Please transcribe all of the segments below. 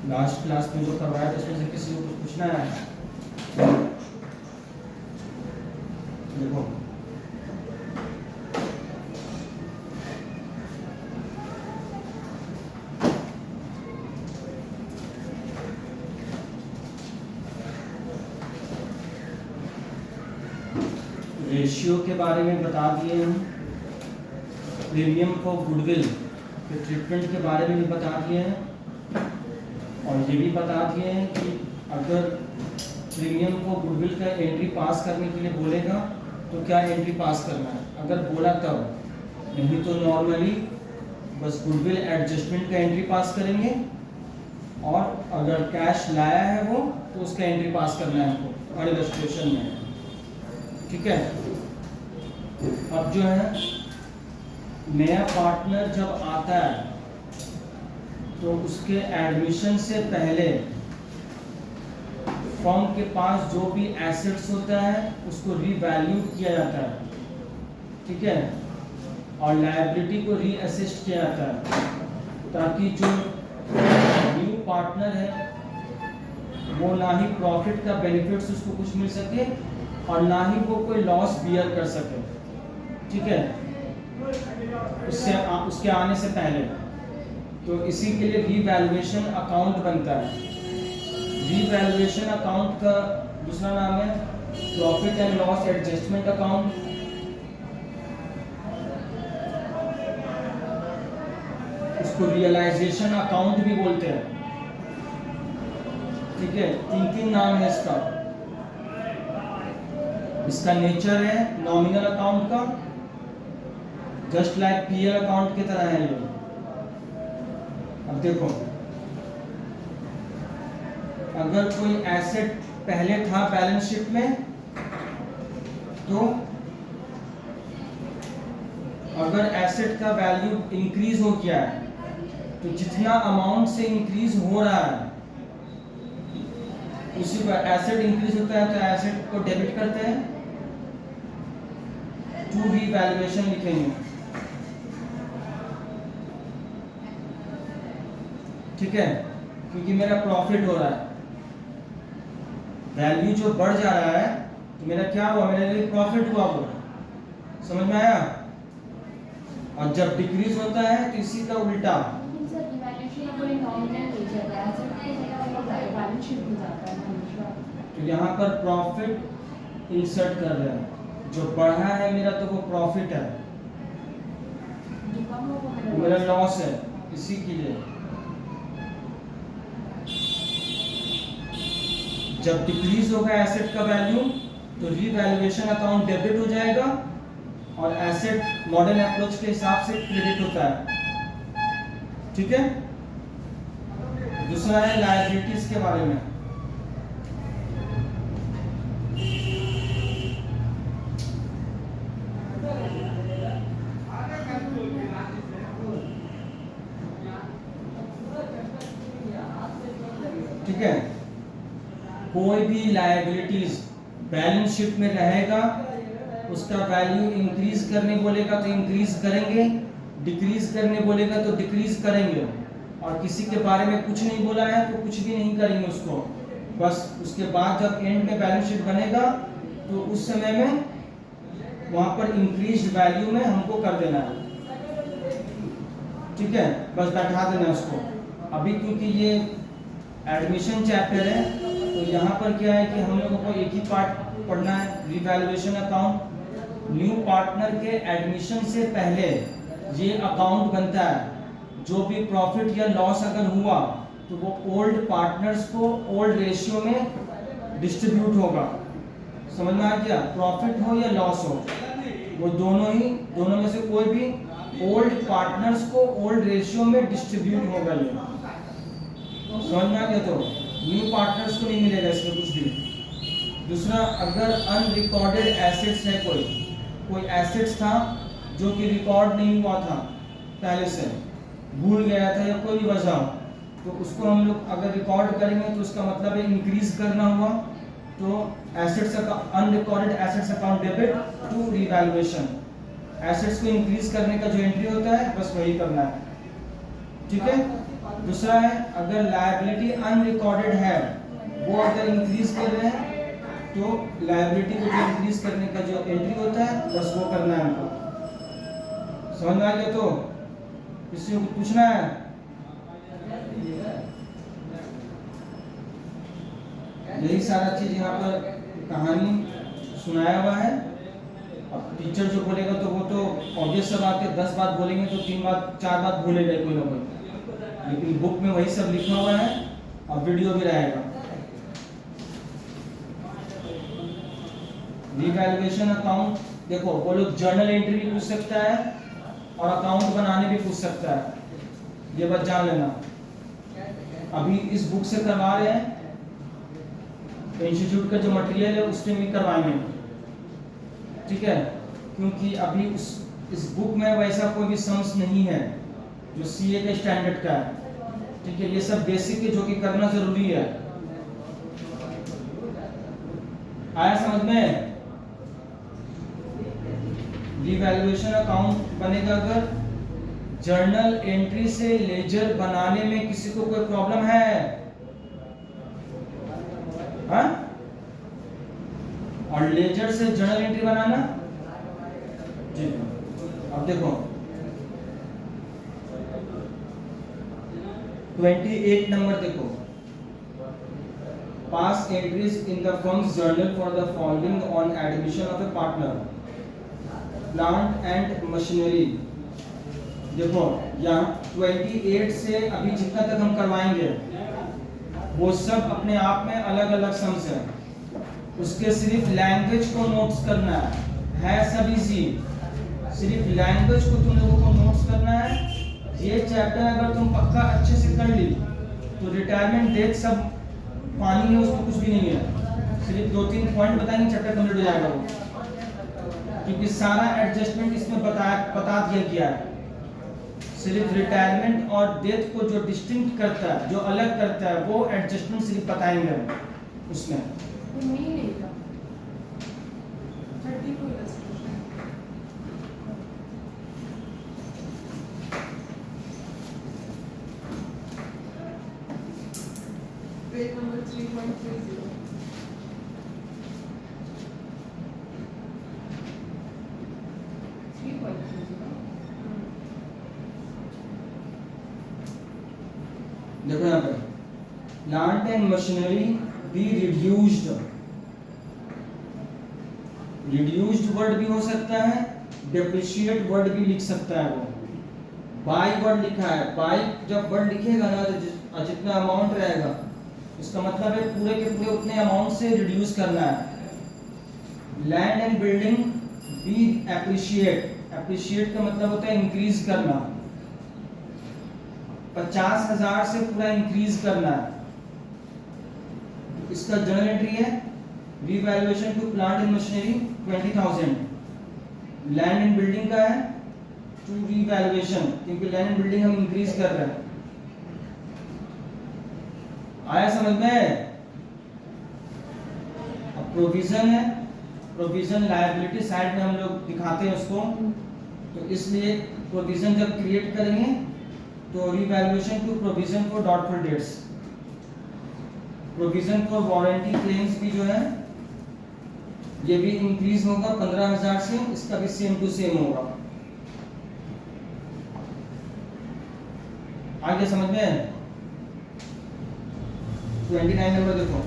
Last class में जो करवाया था उसमें से किसी को कुछ पूछना है? देखो रेशियो के बारे में बता दिए हम, प्रीमियम फॉर गुडविल के ट्रीटमेंट के बारे में भी बता दिए हैं, और ये भी बता दिए हैं कि अगर प्रीमियम को गुडविल का एंट्री पास करने के लिए बोलेगा तो क्या एंट्री पास करना है, अगर बोला तब, नहीं तो नॉर्मली बस गुडविल एडजस्टमेंट का एंट्री पास करेंगे, और अगर कैश लाया है वो तो उसका एंट्री पास करना है हमको और इलस्ट्रेशन में। ठीक है। अब जो है नया पार्टनर जब आता है तो उसके एडमिशन से पहले फर्म के पास जो भी एसेट्स होता है उसको रीवैल्यू किया जाता है। ठीक है। और लायबिलिटी को रीअसेस्ट किया जाता है, ताकि जो न्यू पार्टनर है वो ना ही प्रॉफिट का बेनिफिट्स उसको कुछ मिल सके और ना ही वो कोई लॉस बियर कर सके। ठीक है। उसके आने से पहले तो इसी के लिए रीवैल्यूएशन अकाउंट बनता है। रीवैल्यूएशन अकाउंट का दूसरा नाम है profit and loss adjustment account. उसको रियलाइजेशन अकाउंट भी बोलते हैं। ठीक है। तीन नाम है इसका। इसका नेचर है नॉमिनल अकाउंट का, जस्ट लाइक पीएल अकाउंट की तरह है ये। अब देखो, अगर कोई एसेट पहले था बैलेंस शीट में तो अगर एसेट का वैल्यू इंक्रीज हो गया है तो जितना अमाउंट से इंक्रीज हो रहा है उसी को एसेट इंक्रीज होता है तो एसेट को डेबिट करते हैं, टू रीवैल्यूएशन लिखेंगे। ठीक है। क्योंकि मेरा प्रॉफिट हो रहा है, वैल्यू जो बढ़ जा रहा है तो मेरा क्या हुआ, मेरे लिए प्रॉफिट हुआ। वो समझ में आया। और जब डिक्रीज होता है तो इसी का उल्टा, तो यहाँ पर प्रॉफिट इंसर्ट कर रहे हैं। जो बढ़ा है मेरा तो वो प्रॉफिट है, मेरा लॉस है, इसी के लिए जब डिक्रीज होगा एसेट का वैल्यू तो रीवैल्यूएशन अकाउंट डेबिट हो जाएगा और एसेट मॉडर्न अप्रोच के हिसाब से क्रेडिट होता है। ठीक है। दूसरा है लायबिलिटीज के बारे में। ठीक है। कोई भी लायबिलिटीज बैलेंस शीट में रहेगा, उसका वैल्यू इंक्रीज करने बोलेगा तो इंक्रीज करेंगे, डिक्रीज करने बोलेगा तो डिक्रीज करेंगे, और किसी के बारे में कुछ नहीं बोला है तो कुछ भी नहीं करेंगे उसको। बस उसके बाद जब एंड में बैलेंस शीट बनेगा तो उस समय में वहां पर इंक्रीज वैल्यू में हमको कर देना है। ठीक है। बस बैठा देना उसको। अभी क्योंकि ये एडमिशन चैप्टर है तो यहाँ पर क्या है कि हम लोगों को एक ही पार्ट पढ़ना है, रिवैल्यूएशन अकाउंट। न्यू पार्टनर के एडमिशन से पहले ये अकाउंट बनता है। जो भी प्रॉफिट या लॉस अगर हुआ तो वो ओल्ड पार्टनर्स को ओल्ड रेशियो में डिस्ट्रीब्यूट होगा। समझ में आ गया। प्रॉफिट हो या लॉस हो, वो दोनों में से कोई भी ओल्ड पार्टनर्स को ओल्ड रेशियो में डिस्ट्रीब्यूट होगा। ये समझ में आ गया। तो न्यू पार्टनर्स को नहीं मिलेगा इसमें कुछ भी। दूसरा, अगर अनरिकॉर्डेड एसेट्स है, कोई एसेट्स था जो कि रिकॉर्ड नहीं हुआ था, पहले से भूल गया था या कोई भी वजह, तो उसको हम लोग अगर रिकॉर्ड करेंगे तो उसका मतलब है इंक्रीज करना हुआ, तो assets unrecorded assets account debit to revaluation. Assets को इंक्रीज करने का जो एंट्री होता है बस वही करना है। ठीक है। दूसरा है अगर लायबिलिटी अनरिकॉर्डेड है, वो अगर इंक्रीज कर रहे हैं तो लायबिलिटी को जो इंक्रीज करने का जो एंट्री होता है बस वो करना है हमको। समझ में आ गया? तो किसी को पूछना है? यही सारा चीज यहाँ पर कहानी सुनाया हुआ है। अब टीचर जो बोलेगा तो वो तो ऑब्वियस सा बात है, 10 बात बोलेंगे तो 3 बात 4 बात भूलेगा कोई ना कोई, लेकिन बुक में वही सब लिखा हुआ है और वीडियो भी रहेगा। रिवैल्यूएशन अकाउंट, देखो वो लोग जर्नल एंट्री भी पूछ सकता है और अकाउंट बनाने भी पूछ सकता है, ये बात जान लेना। अभी इस बुक से करवा रहे हैं, इंस्टीट्यूट का जो मटेरियल है उससे भी करवाएंगे, ठीक है? क्योंकि अभी इस बुक में वैसा कोई भी सम्स नहीं है जो सीए के स्टैंडर्ड का है, ठीक है? ये सब बेसिक है जो कि करना जरूरी है। आया समझ में? रिवैल्यूएशन अकाउंट बनेगा अगर जर्नल एंट्री से लेजर बनाने में किसी को कोई प्रॉब्लम है, हाँ? और लेजर से जर्नल एंट्री बनाना, जी। अब देखो 28 नंबर देखो, pass entries in the firm's journal for the following on admission of a partner, plant and machinery. देखो यहाँ 28 से अभी जितना तक हम करवाएंगे वो सब अपने आप में अलग अलग सम्स है, उसके सिर्फ लैंग्वेज को नोट्स करना है सब इजी, सिर्फ लैंग्वेज को तुम लोगों को नोट्स करना है। ये चैप्टर अगर तुम पक्का अच्छे से कर ली तो रिटायरमेंट डेट सब पानी है, उसमें कुछ भी नहीं है, सिर्फ 2-3 पॉइंट बताएंगे चैप्टर कंप्लीट हो जाएगा वो, क्योंकि सारा एडजस्टमेंट इसमें बता दिया गया है। सिर्फ रिटायरमेंट और डेथ को जो डिस्टिंक्ट करता है, जो अलग करता है, वो एडजस्टमेंट सिर्फ बताएंगे उसमें। Page number 3.30। देखो यहाँ पे plant and machinery be reduced, reduced word भी हो सकता है, डेप्रिशिएट वर्ड भी लिख सकता है। वो बाय वर्ड लिखा है, बाय जब वर्ड लिखेगा ना तो जितना अमाउंट रहेगा इसका मतलब है पूरे के पूरे उतने अमाउंट से रिड्यूस करना है। Land and building be appreciate, appreciate का मतलब होता है इंक्रीज करना, 50,000 से पूरा इंक्रीज करना है। इसका जर्नल एंट्री है revaluation to plant and machinery 20,000, land and building का है टू रिवैल्यूएशन, क्योंकि लैंड एंड बिल्डिंग हम इंक्रीज कर रहे हैं। आया समझ में? अब प्रोविजन है, प्रोविजन लायबिलिटी साइड में हम लोग दिखाते हैं उसको, तो इसलिए प्रोविजन जब क्रिएट करेंगे तो revaluation to provision for doubtful debts, provision for warranty claims भी जो है ये भी इंक्रीज होगा 15,000 से, इसका भी सेम टू सेम होगा। आगे समझ में? 29 नंबर देखो,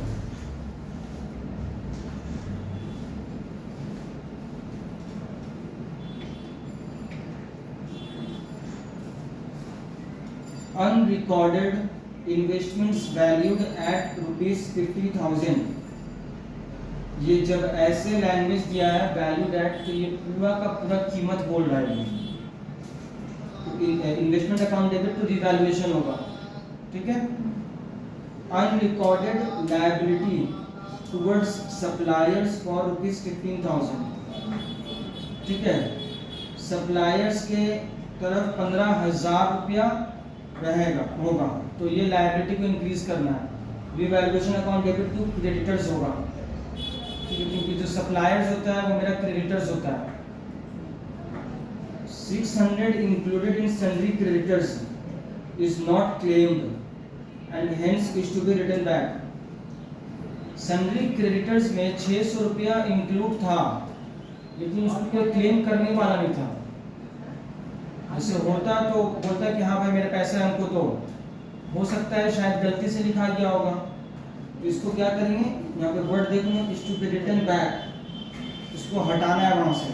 अनरिकॉर्डेड इन्वेस्टमेंट्स वैल्यूड एट ₹50,000। ये जब ऐसे लैंग्वेज दिया है वैल्यूड एट, तो ये पूरा का पूरा कीमत बोल रहा है, investment account debit to revaluation होगा, ठीक है? Unrecorded liability towards suppliers for ₹15,000, ठीक है? सप्लायर्स के तरफ 15,000 रुपया रहेगा होगा, तो ये लायबिलिटी को इंक्रीज करना है। Revaluation account debit to creditors होगा, क्योंकि जो सप्लायर्स होता है वो मेरा क्रेडिटर्स होता है। 600 included in sundry creditors, is not claimed and hence is to be written back. Sundry creditors में 600 रुपया इंक्लूड था, लेकिन उसको कोई क्लेम करने वाला नहीं था। जैसे होता तो बोलता कि हाँ भाई मेरे पैसे हमको दो, हो सकता है शायद गलती से लिखा गया होगा, तो इसको क्या करेंगे, यहाँ पे वर्ड देखेंगे is to be written back, इसको हटाना है वहां से।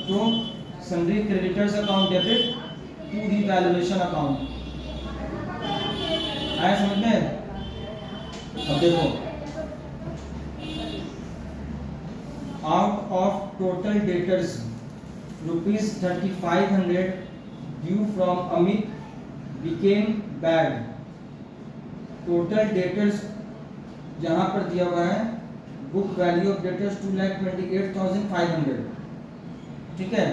तो sundry creditors account debit to revaluation account. आया समझ में? अब देखो, out of total debtors ₹3500 due from Amit became bad. Total debtors जहां पर दिया हुआ है बुक वैल्यू ऑफ डेटर्स 2,28,500, ठीक है।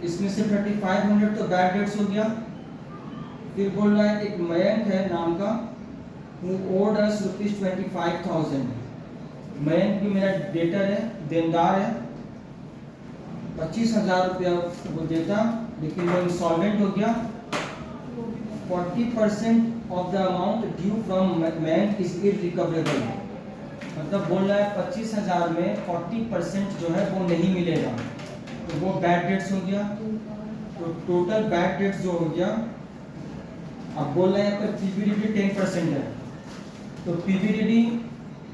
इसमें से 3500 तो बैड डेट्स हो गया। फिर बोल रहा है एक मयंक है नाम का, who owed us ₹25,000। मयंक भी मेरा डेटर है, देनदार है, 25,000 रुपया वो देता, लेकिन वो इंसॉल्वेंट हो गया। 40% of the amount due from Mayank is irrecoverable. मतलब बोल रहा है 25,000 में 40% जो है वो नहीं मिलेगा, तो वो बैड डेट्स हो गया। तो टोटल बैड डेट्स जो हो गया, अब बोल रहे हैं यहाँ पर पीबीडीडी 10% है, तो पीबीडीडी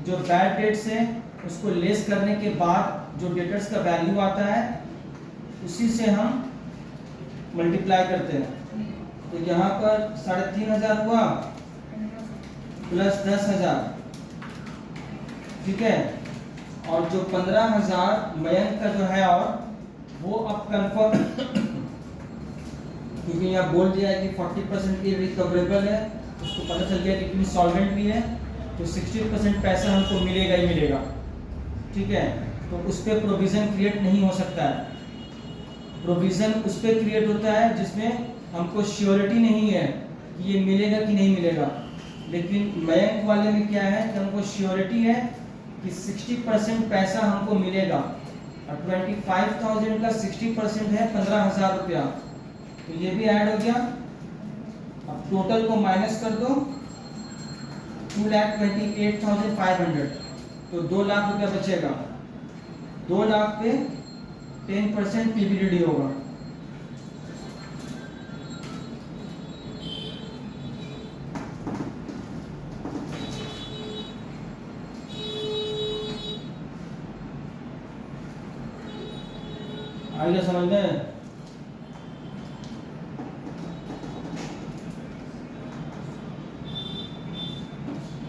जो बैड डेट्स है उसको लेस करने के बाद जो डेटर्स का वैल्यू आता है उसी से हम मल्टीप्लाई करते हैं। तो यहाँ पर 3,500 हुआ प्लस 10,000, ठीक है। और जो 15,000 मयंक का जो है, और वो अब कंफर्म क्योंकि यहाँ बोल दिया है कि 40% इररिकवरेबल है, उसको पता चल गया कि सॉल्वेंट भी है, तो 60% पैसा हमको मिलेगा ही मिलेगा, ठीक है। तो उस पर प्रोविजन क्रिएट नहीं हो सकता है। प्रोविजन उस पर क्रिएट होता है जिसमें हमको श्योरिटी नहीं है कि ये मिलेगा कि नहीं मिलेगा। लेकिन मयंक वाले में क्या है कि हमको श्योरिटी है कि 60% पैसा हमको मिलेगा, और 25,000 का 60% है 15,000 रुपया, तो ये भी ऐड हो गया। अब टोटल को माइनस कर दो, 2,28,500, तो 2 लाख रुपया बचेगा। 2 लाख पे 10% पीबीडीडी होगा। आइए समझ में?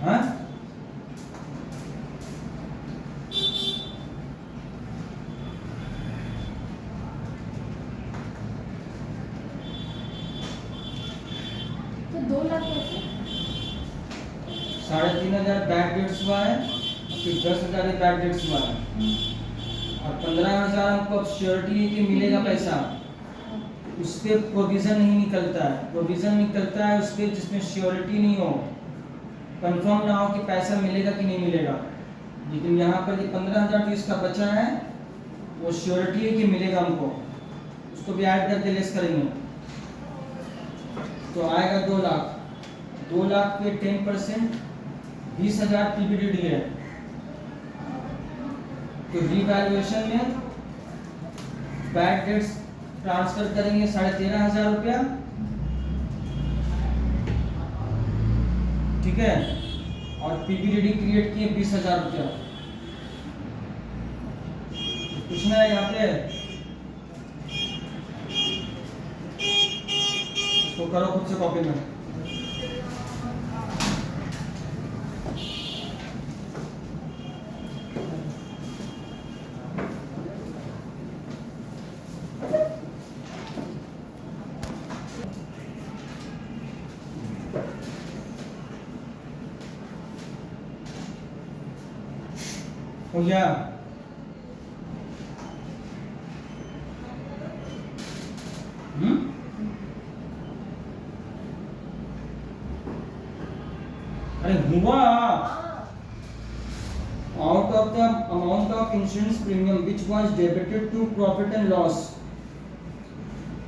हाँ, तो 2 लाख कैसे? 3,500 बैड डेट्स हुआ है, फिर 10,000 बैड डेट्स हुआ है, और 15,000 हमको अब श्योरिटी है कि मिलेगा पैसा। उस पर प्रोविजन नहीं निकलता है। प्रोविजन निकलता है उस पर जिसमें श्योरिटी नहीं हो, कंफर्म ना हो कि पैसा मिलेगा कि नहीं मिलेगा। लेकिन यहाँ पर ये 15,000 इसका बचा है, वो श्योरिटी है कि मिलेगा हमको, उसको भी ऐड करके लेस करेंगे, तो आएगा 2 लाख। 2 लाख पे 10% 20,000 पीबीडीडी है, तो रिवैल्यूएशन में बैड डेट्स ट्रांसफर करेंगे 13,500 रुपया, ठीक है, और पीबीडीडी क्रिएट किए 20,000 रुपया। पूछना है यहाँ पे, इसको करो खुद से कॉपी में। हो गया? अरे हुआ। Out of the amount of insurance premium which was debited to profit and loss.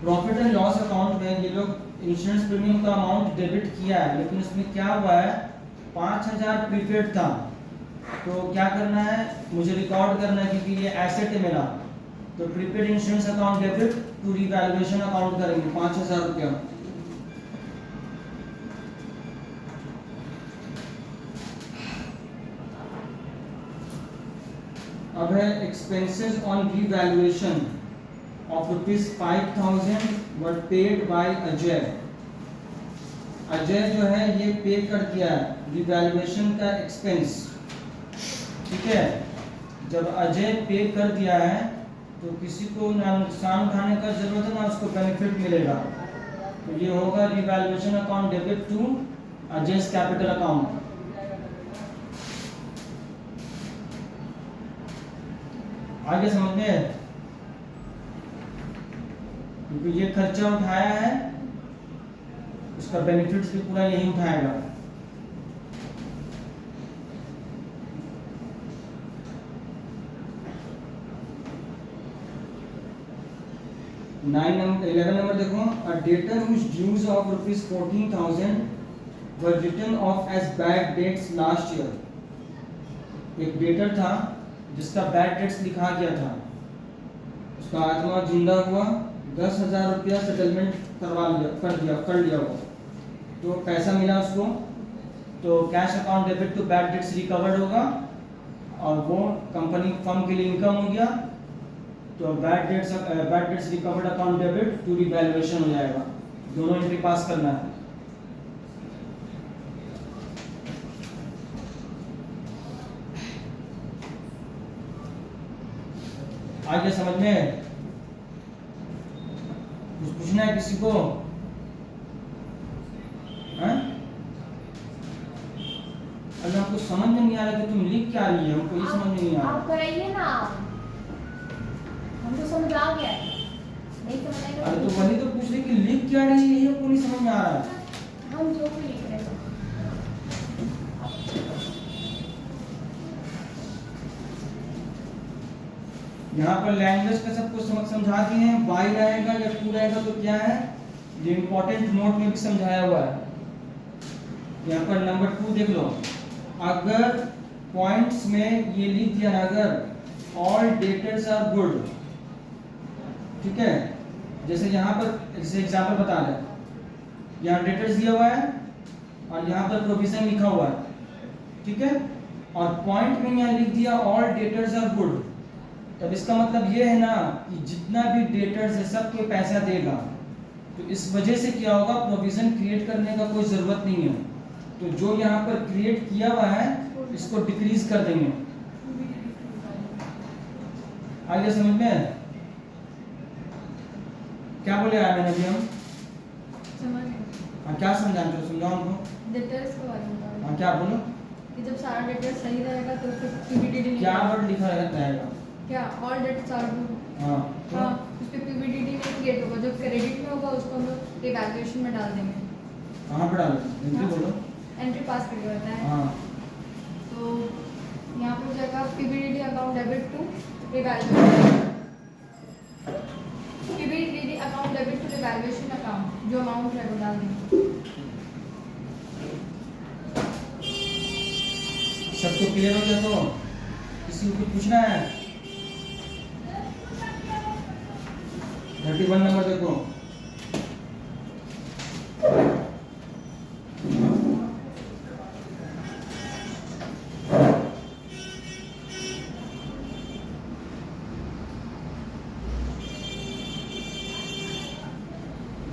Profit and loss account में ये लोग इंश्योरेंस प्रीमियम का अमाउंट डेबिट किया है, लेकिन उसमें क्या हुआ है 5000 प्रीपेड था, तो क्या करना है मुझे रिकॉर्ड करना है क्योंकि ये एसेट है मेरा। तो prepaid insurance account debit to revaluation account करेंगे 5000 रुपया। अब है expenses on revaluation of ₹5000 were paid by Ajay. Ajay जो है ये पे कर दिया है रिवैल्यूएशन का एक्सपेंस, ठीक है। जब अजय पे कर दिया है तो किसी को ना नुकसान उठाने का जरूरत है ना उसको बेनिफिट मिलेगा। तो ये होगा रिवैल्यूएशन अकाउंट डेबिट टू अजय's कैपिटल अकाउंट। आगे समझ में, क्योंकि ये खर्चा उठाया है उसका बेनिफिट्स भी पूरा यही उठाएगा। नंबर 11 नंबर देखो, a debtor whose dues of ₹14,000 were written off as bad debts last year. एक डेटर था जिसका बैड डेट्स लिखा गया था, उसका आत्मा जिंदा हुआ, 10,000 रुपया सेटलमेंट कर लिया वो, तो पैसा मिला उसको, तो cash account debit to bad debts recovered होगा और वो कंपनी फर्म के लिए इनकम हो गया, तो bad debts recovered account debit to revaluation हो जाएगा। दोनों एंट्री पास करना है। आगे समझ में कुछ पूछना है किसी को? अगर आपको समझ में नहीं आ रहा कि तुम लिख क्या रही है, हमको ये समझ में नहीं आ रहा। आप कराइए ना, हमको समझ आ गया है। नहीं समझ आएगा अरे तो वही तो पूछ रही कि लिख क्या रही है, ये हमको नहीं समझ में आ रहा है। हम जो भी लिख रहे हैं। यहाँ पर लैंग्वेज का सबको समझा दिए हैं, बाई रहेगा या टू रहेगा तो क्या है, ये इंपॉर्टेंट नोट में भी समझाया हुआ है। यहाँ पर नंबर 2 देख लो, अगर पॉइंट्स में ये लिख दिया ना, अगर ऑल डेटर्स आर गुड, ठीक है, जैसे यहाँ पर जैसे एग्जाम्पल बता रहे हैं, यहाँ डेटर्स दिया हुआ है और यहाँ पर प्रोविजन लिखा हुआ है, ठीक है, और पॉइंट में यहाँ लिख दिया ऑल डेटर्स आर गुड, तब इसका मतलब ये है ना कि जितना भी डेटर्स है सबको पैसा देगा। तो इस वजह से क्या होगा, प्रोविजन क्रिएट करने का कोई जरूरत नहीं है, तो जो यहाँ पर क्रिएट किया हुआ है इसको डिक्रीज कर देंगे। आगे समझ में क्या बोले आया मैंने अभी हम? समझ गए। हाँ, क्या समझाएं तो समझाओ हमको। डेटर्स के बारे में बताओ। हाँ, क्या बोलो? कि जब सारा डेटा सही रहेगा तो फिर पीबीडीडी क्या वर्ड लिखा रहेगा? क्या ऑल डेट्स आर गुड। हाँ, तो हाँ, उस पे पीबीडीडी में क्रिएट होगा, जो क्रेडिट में होगा उसको हम लोग इवैल्यूएशन में डाल देंगे। कहाँ पे डालो? एंट्री हाँ। बोलो। एंट्री पास करके होता है। हाँ, तो यहाँ पर हो जाएगा PBDD account debit to evaluation, PBDD account debit to evaluation account, जो अमाउंट है वो डाल देंगे। सबको क्लियर हो गया? तो किसी को कुछ पूछना है? 31 नंबर देखो,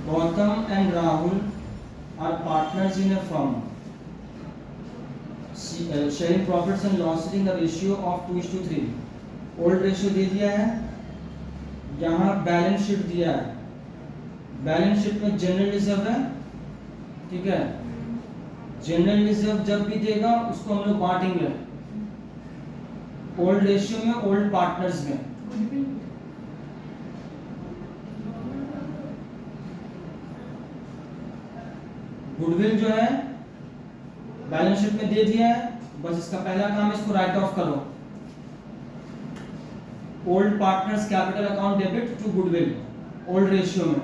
Gautam and Rahul are partners in a firm, sharing profits and losses in the ratio of 2:3। Old ratio दे दिया है, यहाँ बैलेंस शीट दिया है, बैलेंस शीट में जनरल रिजर्व है, ठीक है, जनरल रिजर्व जब भी देगा उसको हम लोग बांटेंगे ओल्ड रेशियो में, ओल्ड पार्टनर्स में। गुडविल जो है बैलेंस शीट में दे दिया है, बस इसका पहला काम है इसको राइट ऑफ करो। Old partners capital account debit to goodwill old ratio में,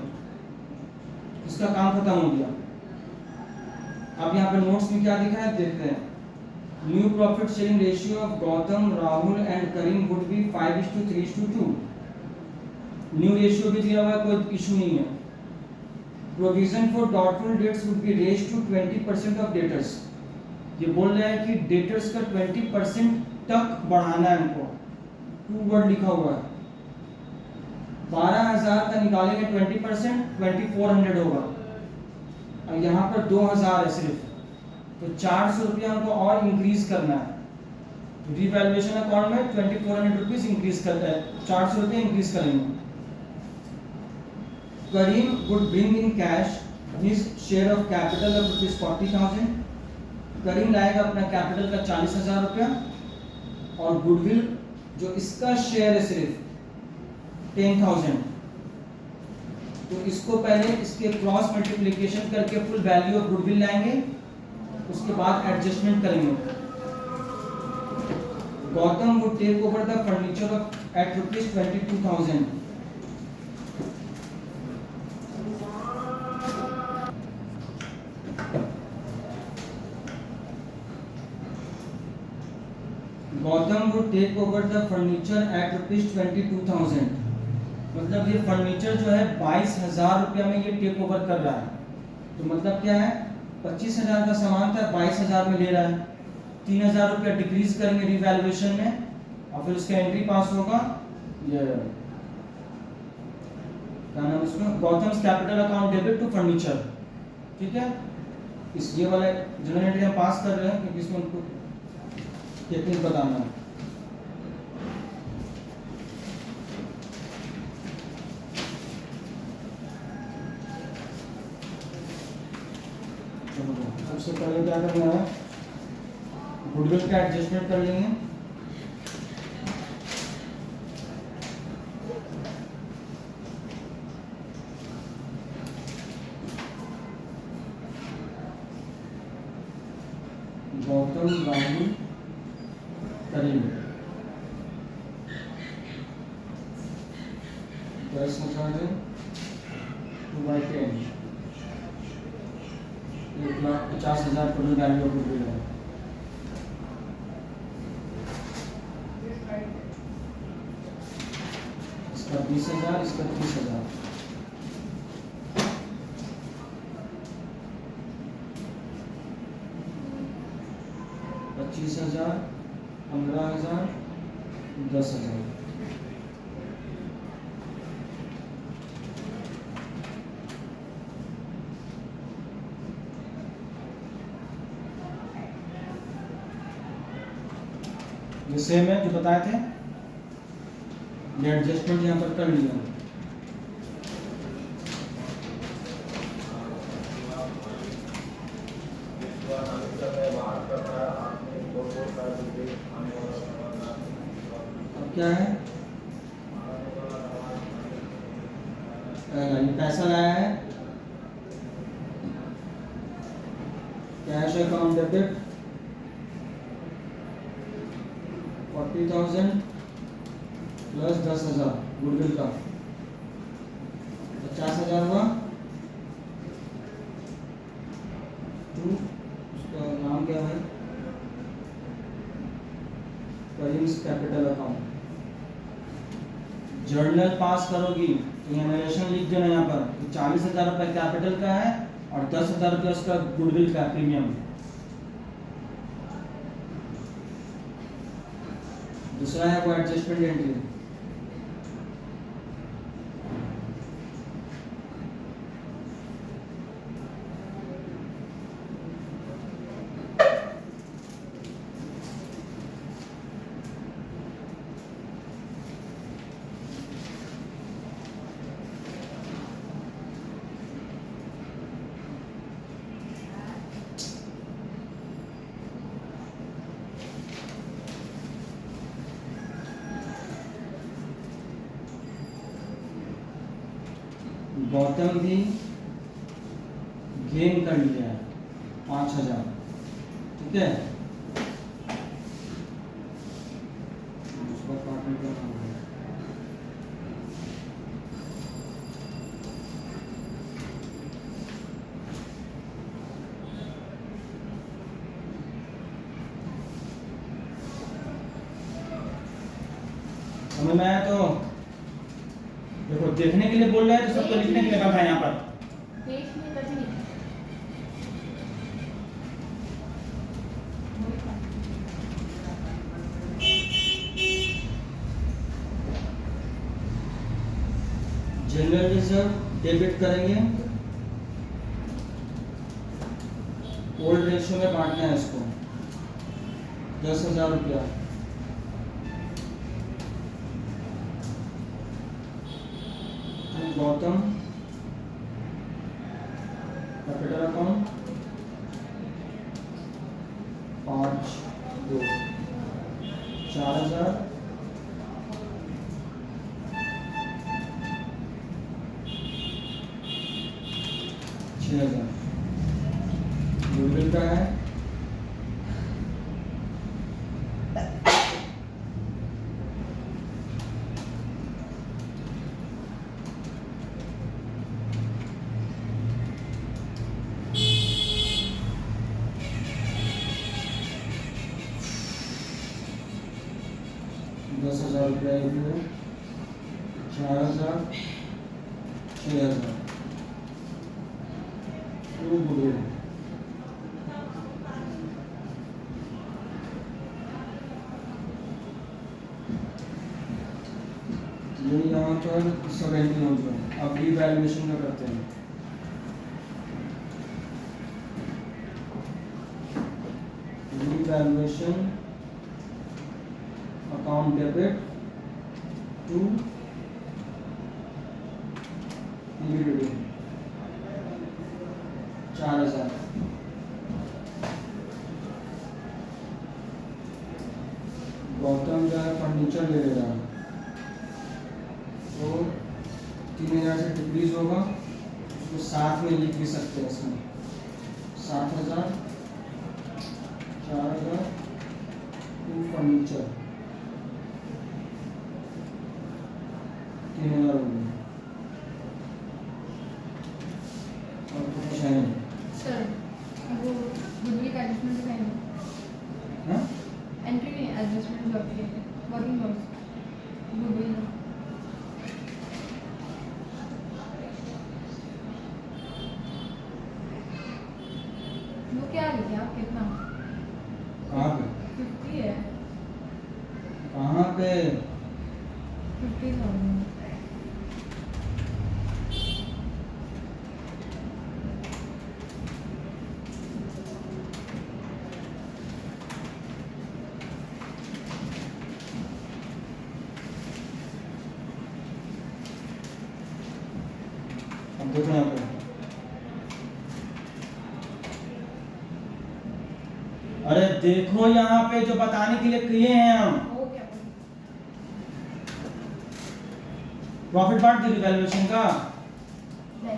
इसका काम खत्म हो गया। अब यहाँ पे नोट्स में क्या दिखा है देखते हैं। New profit sharing ratio of Gautam, Rahul and Karim would be 5:3:2। New ratio भी दिया हुआ है, कोई इशू नहीं है। Provision for doubtful debts would be raised to 20% of debtors. ये बोल रहा है कि डेटर्स का 20% तक बढ़ाना है हमको। 2 वर्ड लिखा हुआ है। 12,000 का निकालेंगे 20%, 2400 होगा। और यहाँ पर 2,000 है सिर्फ, तो 400 रुपया हमको और इंक्रीज करना है। रिवैल्यूएशन अकाउंट में 2400 रुपीज इंक्रीज करता है, 400 रुपये इंक्रीज करेंगे। Karim would bring in cash his share of capital of rupees 40,000। Karim लाएगा अपना कैपिटल का 40,000 रुपया, और गुडविल जो इसका शेयर है सिर्फ 10,000। तो इसको पहले इसके क्रॉस मल्टीप्लिकेशन करके फुल वैल्यू ऑफ गुडविल लाएंगे, उसके बाद एडजस्टमेंट करेंगे। Gautam would take over the furniture of at rupees 22,000। Gautam would take over the furniture at rupees 22,000। मतलब ये फर्नीचर जो है 22,000 रुपया में ये टेक ओवर कर रहा है। तो मतलब क्या है, 25,000 का सामान था, 22,000 में ले रहा है। 3,000 रुपया डिक्रीज करेंगे रिवैल्यूएशन में, और फिर उसका एंट्री पास होगा। ये क्या नाम उसमें, Gautam's capital account debit to furniture. ठीक है, इस ये वाला जनरल एंट्री हम पास कर रहे हैं क्योंकि इसमें उनको टेक्निक बताना है। सबसे पहले क्या करना है, गुडविल का एडजस्टमेंट कर लेंगे। गौतम, राहुल, करीम 10,000 2/10, 1,50,000 टोटल वैल्यू ऑफ गुडविल है। इसका 20,000, इसका 30,000। पच्चीस 15,000, 10,000। ये सेम है जो बताए थे, ये एडजस्टमेंट यहाँ पर कर लिया। अब क्या है, ये पैसा लाया है, cash account debit 40,000 plus 10,000 goodwill का 50,000 हुआ। टू, उसका नाम क्या है, करीम्स कैपिटल अकाउंट। जर्नल पास करोगी तो यहाँ नरेशन लिख देना यहाँ पर, 40,000 रुपये कैपिटल का है और 10,000 रुपये उसका गुडविल का प्रीमियम। दूसरा है वो एडजस्टमेंट एंट्री। गौतम भी गेन कर लिया है 5,000। ठीक है, उसका पार्टनर क्या नाम है, समझ में आया? तो देखो देखने के लिए बोल रहा है तो सबको लिखने के लिए कहा है यहाँ पर। देख में तभी लिखा। जनरल रिजर्व डेबिट करेंगे, ओल्ड रेशियो में बांटना है इसको 10,000 रुपया। गौतम कैपिटल अकाउंट 5 2 4,000 6,000 गुडविल का है 10,000 रुपया, 4,000 6,000 गुडविल। ये यहाँ पर सब एंट्री हो गया। अब रिवैल्यूएशन का करते हैं। Revaluation account debit to liquidity 4,000। Gautam जो है फर्नीचर ले लेगा तो 3,000 से डिक्रीज होगा, उसको साथ में लिख भी सकते हैं इसमें 7,000 4,000 टू फर्नीचर 3,000 हो गया। और कुछ है नहीं। सर वो गुडविल का एडजस्टमेंट का है हाँ? एंट्री नहीं एडजस्टमेंट जॉब के वर्किंग नोट्स गुडविल का। वो क्या लिखे आप कितना? कहाँ पे? 50 है। कहाँ पे? 50,000। अब देखो यहाँ पे, अरे देखो यहाँ पे जो बताने के लिए किए हैं हम, हो गया प्रॉफिट पार्ट दी रिवैल्यूएशन का नहीं।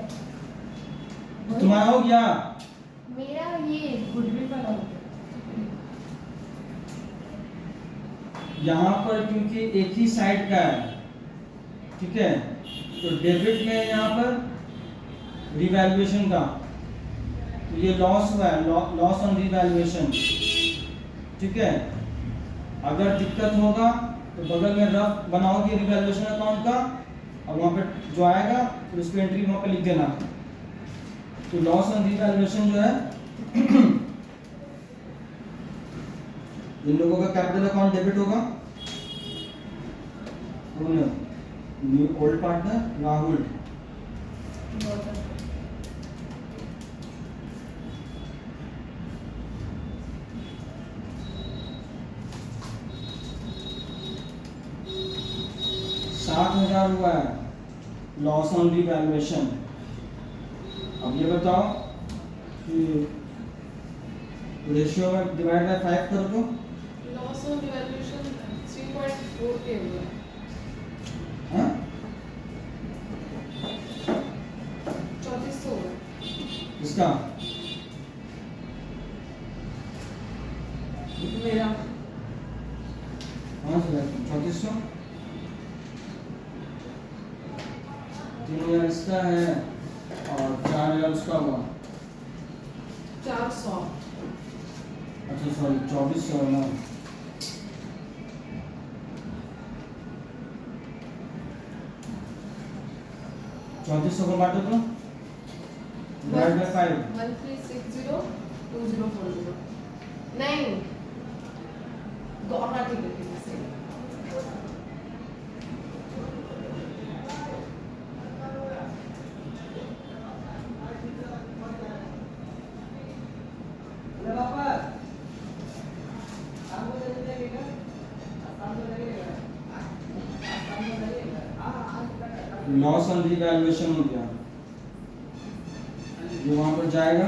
तुम्हारा हो गया। मेरा ये गुडविल वाला हो गया। यहाँ पर क्योंकि एक ही साइड का है, ठीक है, तो डेबिट में यहाँ पर रिवैल्यूएशन का, तो ये लॉस हुआ है, लॉस ऑन रिवैल्यूएशन, ठीक है। अगर दिक्कत होगा तो बगल में रफ बनाओगे रिवैल्यूएशन अकाउंट का, और वहाँ पे जो आएगा फिर उसको एंट्री वहाँ पे लिख देना। तो लॉस ऑन रिवैल्यूएशन जो है इन लोगों का कैपिटल अकाउंट डेबिट होगा। New old partner Rahul, Gautam. 7,000 हुआ है लॉस ऑन रिवैल्यूएशन। अब ये बताओ कि रेशियो में डिवाइड बाय 5 करो तो लॉस ऑन रिवैल्यूएशन 3.4 के हुआ है। हाँ 3400 हुआ है। इसका मेरा कहाँ से 3400 3,000 इसका है और 4,000 उसका हुआ। 400 अच्छा सॉरी 2400 ना। 3400 को बांटो तो डिवाइड बाय 5 13602040 नहीं गौरा ठीक है से लॉस ऑन रिवैल्यूएशन हो गया, जो वहां पर जाएगा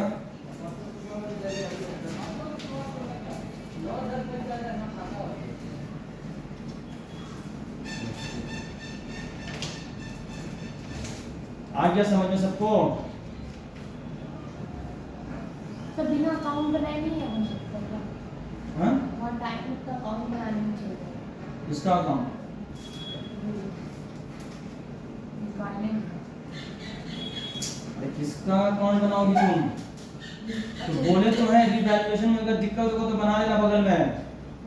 आ गया समझ में सबको? तो बिना अकाउंट बनाए नहीं है बन सकता क्या? हाँ, और टाइम का अकाउंट बनाने में चाहिए इसका अकाउंट निकालने में। किसका अकाउंट बनाओगी तुम? तो बोले तो है रिवैल्यूएशन में अगर दिक्कत हो तो बना लेना बगल में,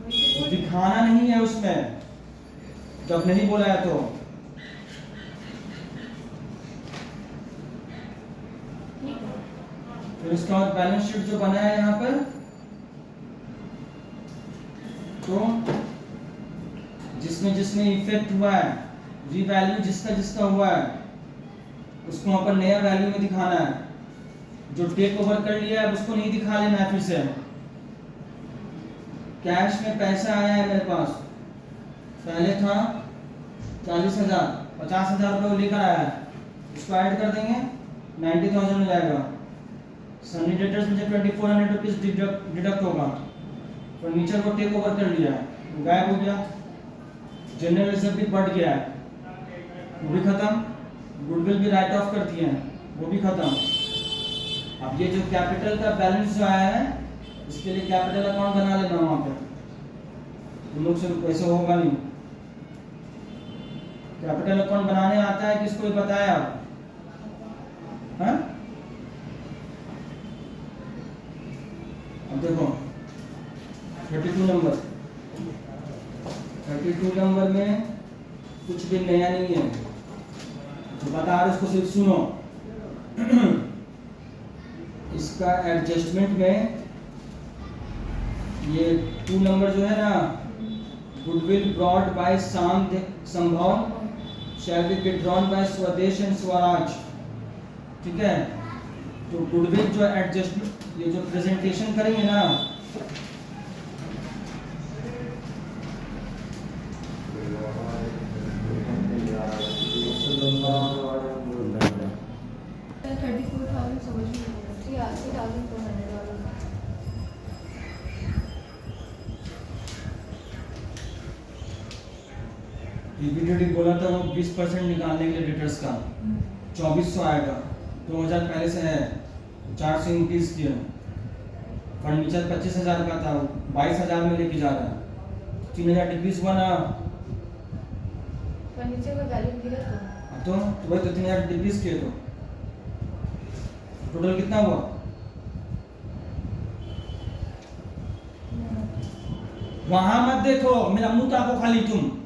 तो दिखाना नहीं है उसमें जब नहीं बोला है तो। ठीक है। फिर इसका और बैलेंस शीट जो बना है यहाँ पर, तो जिसमें जिसमें इफेक्ट हुआ है, रीवैल्यू जिसका जिसका हुआ है, उसको वहां पर नया वैल्यू में दिखाना है। जो टेक ओवर कर लिया है उसको नहीं दिखा लेना है फिर से। कैश में पैसा आया है मेरे पास, पहले था 40,000, 50,000 रुपये वो लेकर आया है, उसको ऐड कर देंगे 90,000 हो जाएगा। सनी डेटर्स में से 2400 रुपीज डिडक्ट होगा। फर्नीचर को टेक ओवर कर लिया है, गायब हो गया। जनरल रिजर्व भी बढ़ गया है, वो भी खत्म। गुडविल भी राइट ऑफ कर दिए हैं, वो भी खत्म। अब ये जो कैपिटल का बैलेंस जो आया है, इसके लिए कैपिटल अकाउंट बना लेना वहां पे। तुम लोग से पैसे होगा नहीं। कैपिटल अकाउंट बनाने आता है किसको ये बताया? हाँ? अब देखो 32 नंबर में कुछ भी नया नहीं है, तो बता रहे उसको सिर्फ सुनो। इसका एडजस्टमेंट में ये 2 नंबर जो है ना, गुडविल ब्रॉड बाय संभव शैल बी विथड्रॉन बाय स्वदेश एंड स्वराज। ठीक है, तो गुडविल जो एडजस्टमेंट, ये जो प्रेजेंटेशन करेंगे ना, लिक्विडिटी बोला था वो 20% निकालने के लिए डेटर्स का 2400 आएगा। 2000 पहले से है, 400 इंक्रीज किया। फर्नीचर 25,000 का था, 22,000 में लेके जा रहा है, 3,000 डिक्रीज हुआ ना। फर्नीचर का वैल्यू गिरा तो वही तो 3,000 डिक्रीज किए, तो टोटल कितना हुआ? वहां मत देखो, मेरा मुंह ताको खाली तुम।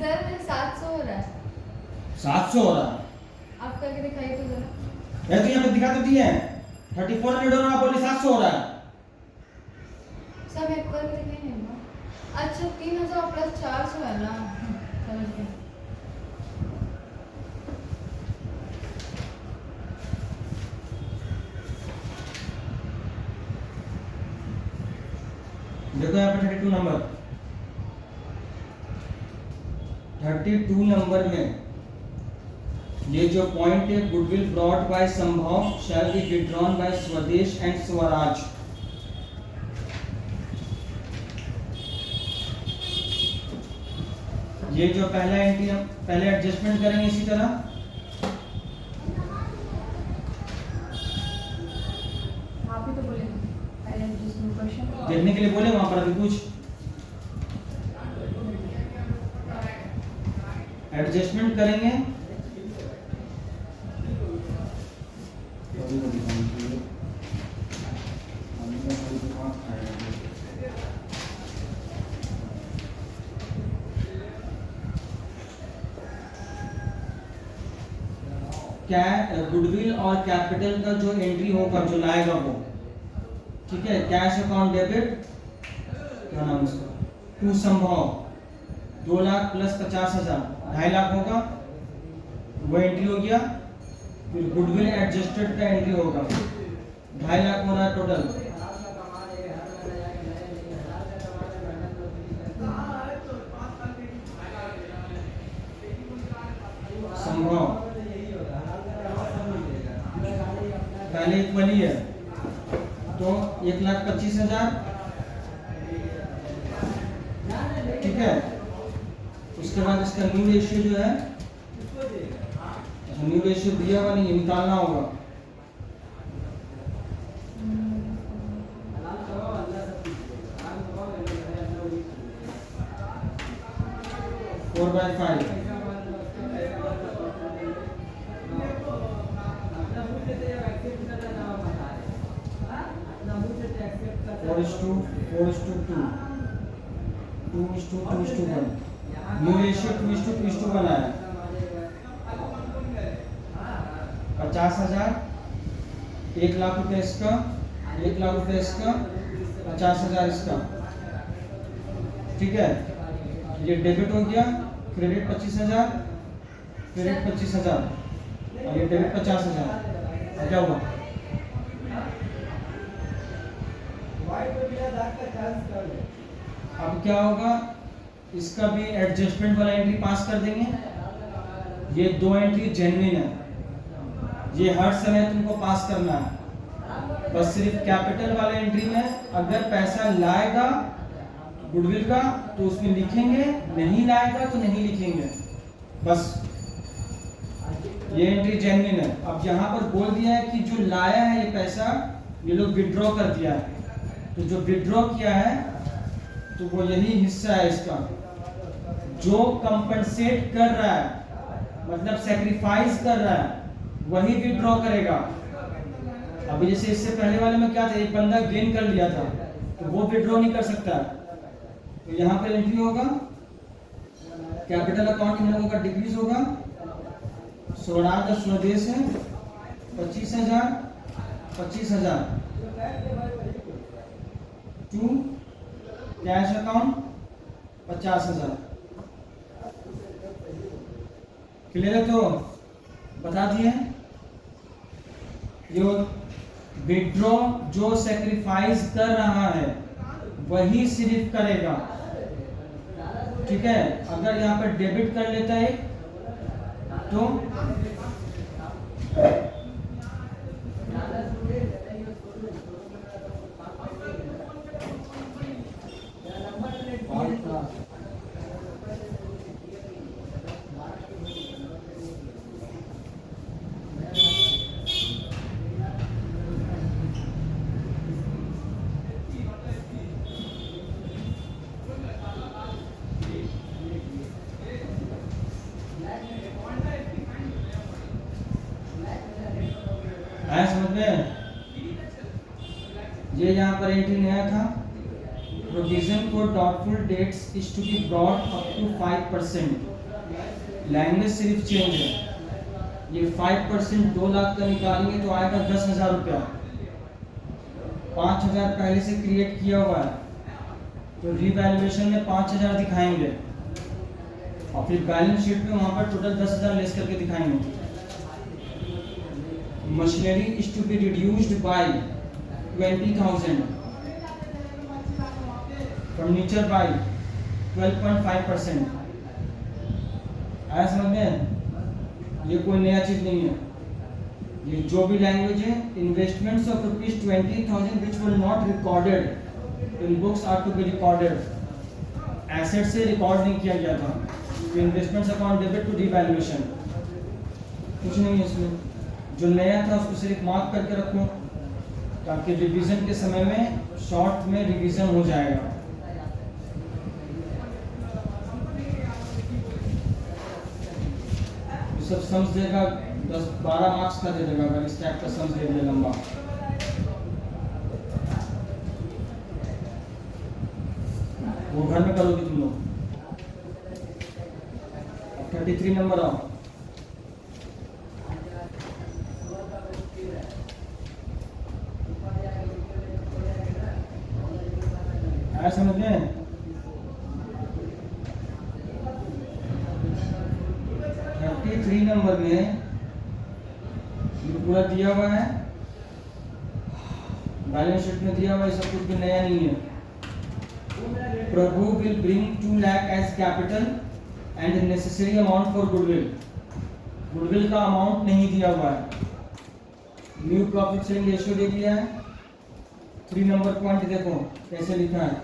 सर मेरे 700 हो रहा है। 700 हो रहा है? आप करके दिखाइए तो जरा। ये तो यहाँ पे दिखा तो दिए हैं 3400 हो रहा है, बोले 700 हो रहा है। सब एक करके दिखाइए ना। अच्छा 3,000 प्लस 400 है ना, समझ गए। देखो यहाँ पे 32 नंबर, 32 नंबर में ये जो पॉइंट है, गुडविल ब्रॉट बाय संभव शैल बी विथड्रॉन बाय स्वदेश एंड स्वराज। ये जो पहला एंट्री हम पहले एडजस्टमेंट करेंगे इसी तरह। आप ही तो बोले पहले एडजस्टमेंट क्वेश्चन देखने के लिए बोले वहां पर अभी कुछ एडजस्टमेंट करेंगे। गुडविल और कैपिटल का जो एंट्री होगा, जो लाएगा वो, ठीक है। कैश अकाउंट डेबिट, क्या नाम इसका, टू संभव 2 लाख प्लस 50,000, 2.5 लाख होगा, वो एंट्री हो गया। फिर गुडविल एडजस्टेड का एंट्री होगा, 2.5 लाख हो रहा है टोटल। संभव पहले इक्वली है तो 1,25,000, ठीक है। उसके बाद इसका न्यू रेशियो जो है, न्यू रेशियो दिया हुआ नहीं है, निकालना होगा। फोर बाय 5, 4:2, 2:1, न्यू रेशियो 2:2:1 आया। 50,000, 1 लाख रुपए इसका, 1 लाख रुपए इसका, 50,000 इसका, ठीक है। ये डेबिट हो गया, क्रेडिट 25,000, क्रेडिट 25,000 और ये डेबिट 50,000। और क्या हुआ, अब क्या होगा, इसका भी एडजस्टमेंट वाला एंट्री पास कर देंगे। ये 2 एंट्री जेन्युइन है, ये हर समय तुमको पास करना है। बस सिर्फ कैपिटल वाले एंट्री में अगर पैसा लाएगा गुडविल का तो उसमें लिखेंगे, नहीं लाएगा तो नहीं लिखेंगे, बस ये एंट्री जेन्युइन है। अब यहाँ पर बोल दिया है कि जो लाया है ये पैसा, ये लोग विड्रॉ कर दिया है, तो जो विड्रॉ किया है तो वो यही हिस्सा है इसका। जो कंपनसेट कर रहा है, मतलब सेक्रीफाइस कर रहा है, वही विड्रॉ करेगा। अभी जैसे इससे पहले वाले में क्या था, एक बंदा गेन कर लिया था तो वो विड्रॉ नहीं कर सकता, तो यहाँ पर एंट्री होगा, कैपिटल अकाउंट इन लोगों का डिक्रीज होगा। स्वराज और स्वदेश है 25,000, 25,000, टू कैश अकाउंट 50,000। क्लियर है, तो बता दिए। ये विड्रॉ जो सेक्रीफाइस कर रहा है वही सिर्फ करेगा, ठीक है। अगर यहाँ पर डेबिट कर लेता है तो आया समझ में। ये यहाँ पर एंट्री नया था, provision for doubtful debts is to be brought up to 5%। Language सिर्फ चेंज है। ये 5% 2 लाख का निकालेंगे तो आएगा 10,000 रुपया। 5,000 पहले से क्रिएट किया हुआ है तो रीवैल्यूएशन में 5,000 दिखाएंगे और फिर बैलेंस शीट में वहाँ पर टोटल 10,000 लेस करके दिखाएंगे। Machinery is to be reduced by 20,000, furniture by 12.5%। आया समझ में, ये कोई नया चीज नहीं है। ये जो भी लैंग्वेज है, investments of ₹20,000 which were not recorded in books are to be recorded। Asset से रिकॉर्ड नहीं किया गया था, investments account debit to revaluation, कुछ नहीं है इसमें। जो नया था उसको सिर्फ मार्क करके रखो ताकि रिवीजन के समय में शॉर्ट में रिवीजन हो जाएगा। ये सब सम्स देगा, 10-12 मार्क्स का दे देगा अगर इस टाइप का सम्स दे दिया लंबा। वो घर में करोगे तुम लोग। 33 नंबर आओ। आया समझ में? 33 नंबर में ये पूरा दिया हुआ है, बैलेंस शीट में दिया हुआ है, सब कुछ भी नया नहीं है। Prabhu will bring 2 lakh as capital and necessary amount for goodwill. Goodwill का अमाउंट नहीं दिया हुआ है। न्यू प्रॉफिट शेयरिंग रेशियो दे दिया है। 3 नंबर पॉइंट देखो कैसे लिखा है,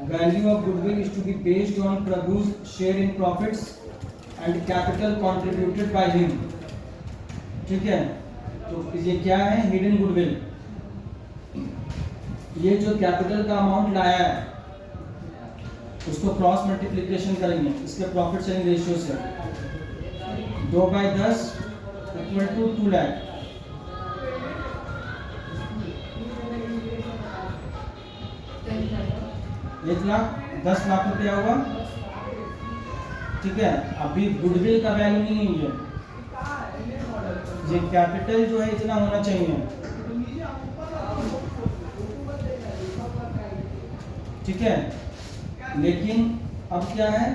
value of goodwill is to be based on Prabhu's share in profits and capital contributed by him. ठीक है, तो ये क्या है? Hidden goodwill. ये जो कैपिटल का अमाउंट लाया है उसको क्रॉस मल्टीप्लिकेशन करेंगे इसके प्रॉफिट शेयरिंग रेशियो से। 2/10 इक्वल टू 2 लाख। 1 लाख 10 लाख रुपया हुआ। ठीक है, अभी गुडविल का वैल्यू नहीं है, ये कैपिटल जो है इतना होना चाहिए। ठीक है, लेकिन अब क्या है,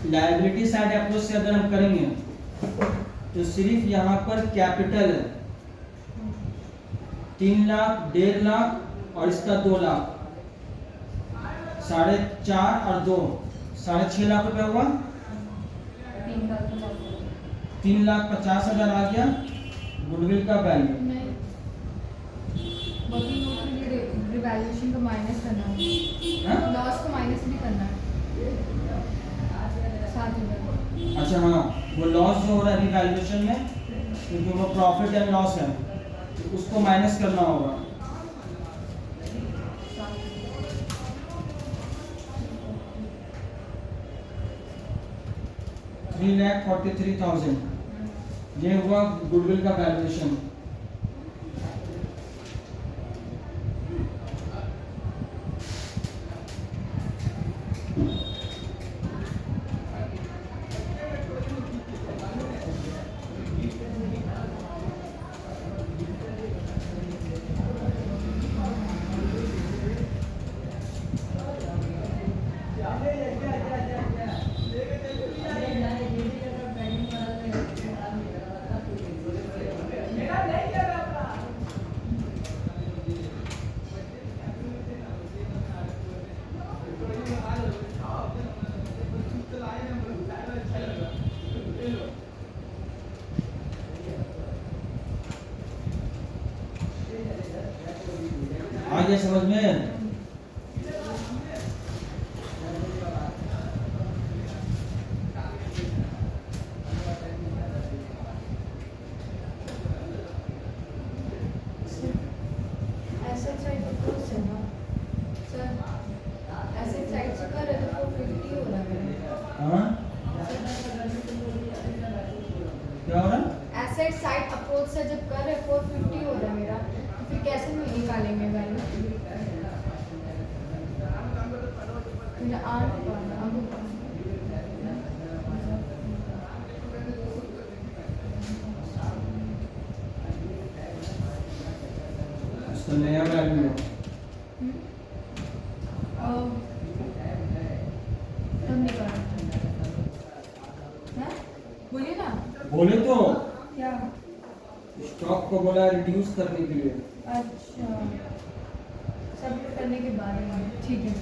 लायबिलिटी साइड अप्रोच से अगर हम करेंगे तो सिर्फ यहाँ पर कैपिटल है 3 लाख, 1.5 लाख और इसका 2 लाख, 4.5 और 2 6.5 लाख रुपया हुआ। 3,50,000 आ गया गुडविल का वैल्यू। रिवैल्यूएशन को माइनस करना है, लॉस को माइनस भी करना है। 7,000। अच्छा हाँ, वो लॉस जो हो रहा है रिवैल्यूएशन में, क्योंकि वो प्रॉफिट एंड लॉस है, तो उसको माइनस करना होगा। $3,43,000 ये हुआ गुडविल का वैल्यूएशन। आ गया समझ में? एसेट साइड अप्रोच है ना सर, एसेट साइड से कर रहे तो 450 हो रहा है। हाँ क्या हो रहा है? एसेट साइड अप्रोच से जब कर रहे 450 हो रहा है मेरा, तो फिर कैसे मैं निकालेंगे वैल्यू? मेरा 8 इसका नया वैल्यू है। तब निकाल बोलिए ना। बोले तो क्या? स्टॉक को बोला रिड्यूस करने के लिए। अच्छा, सब करने के बाद में ठीक है।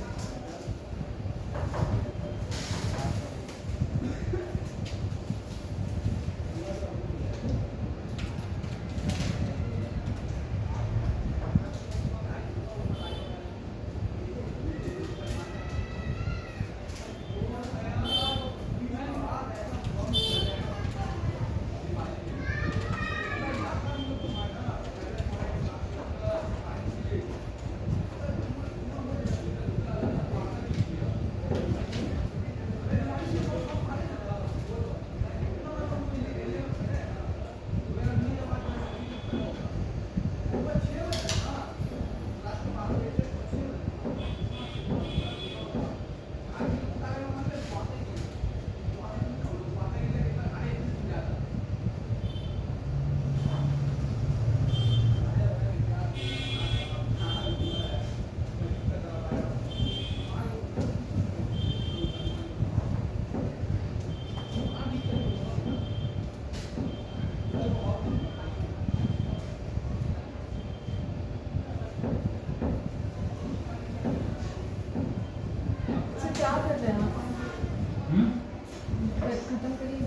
खत्म करिए।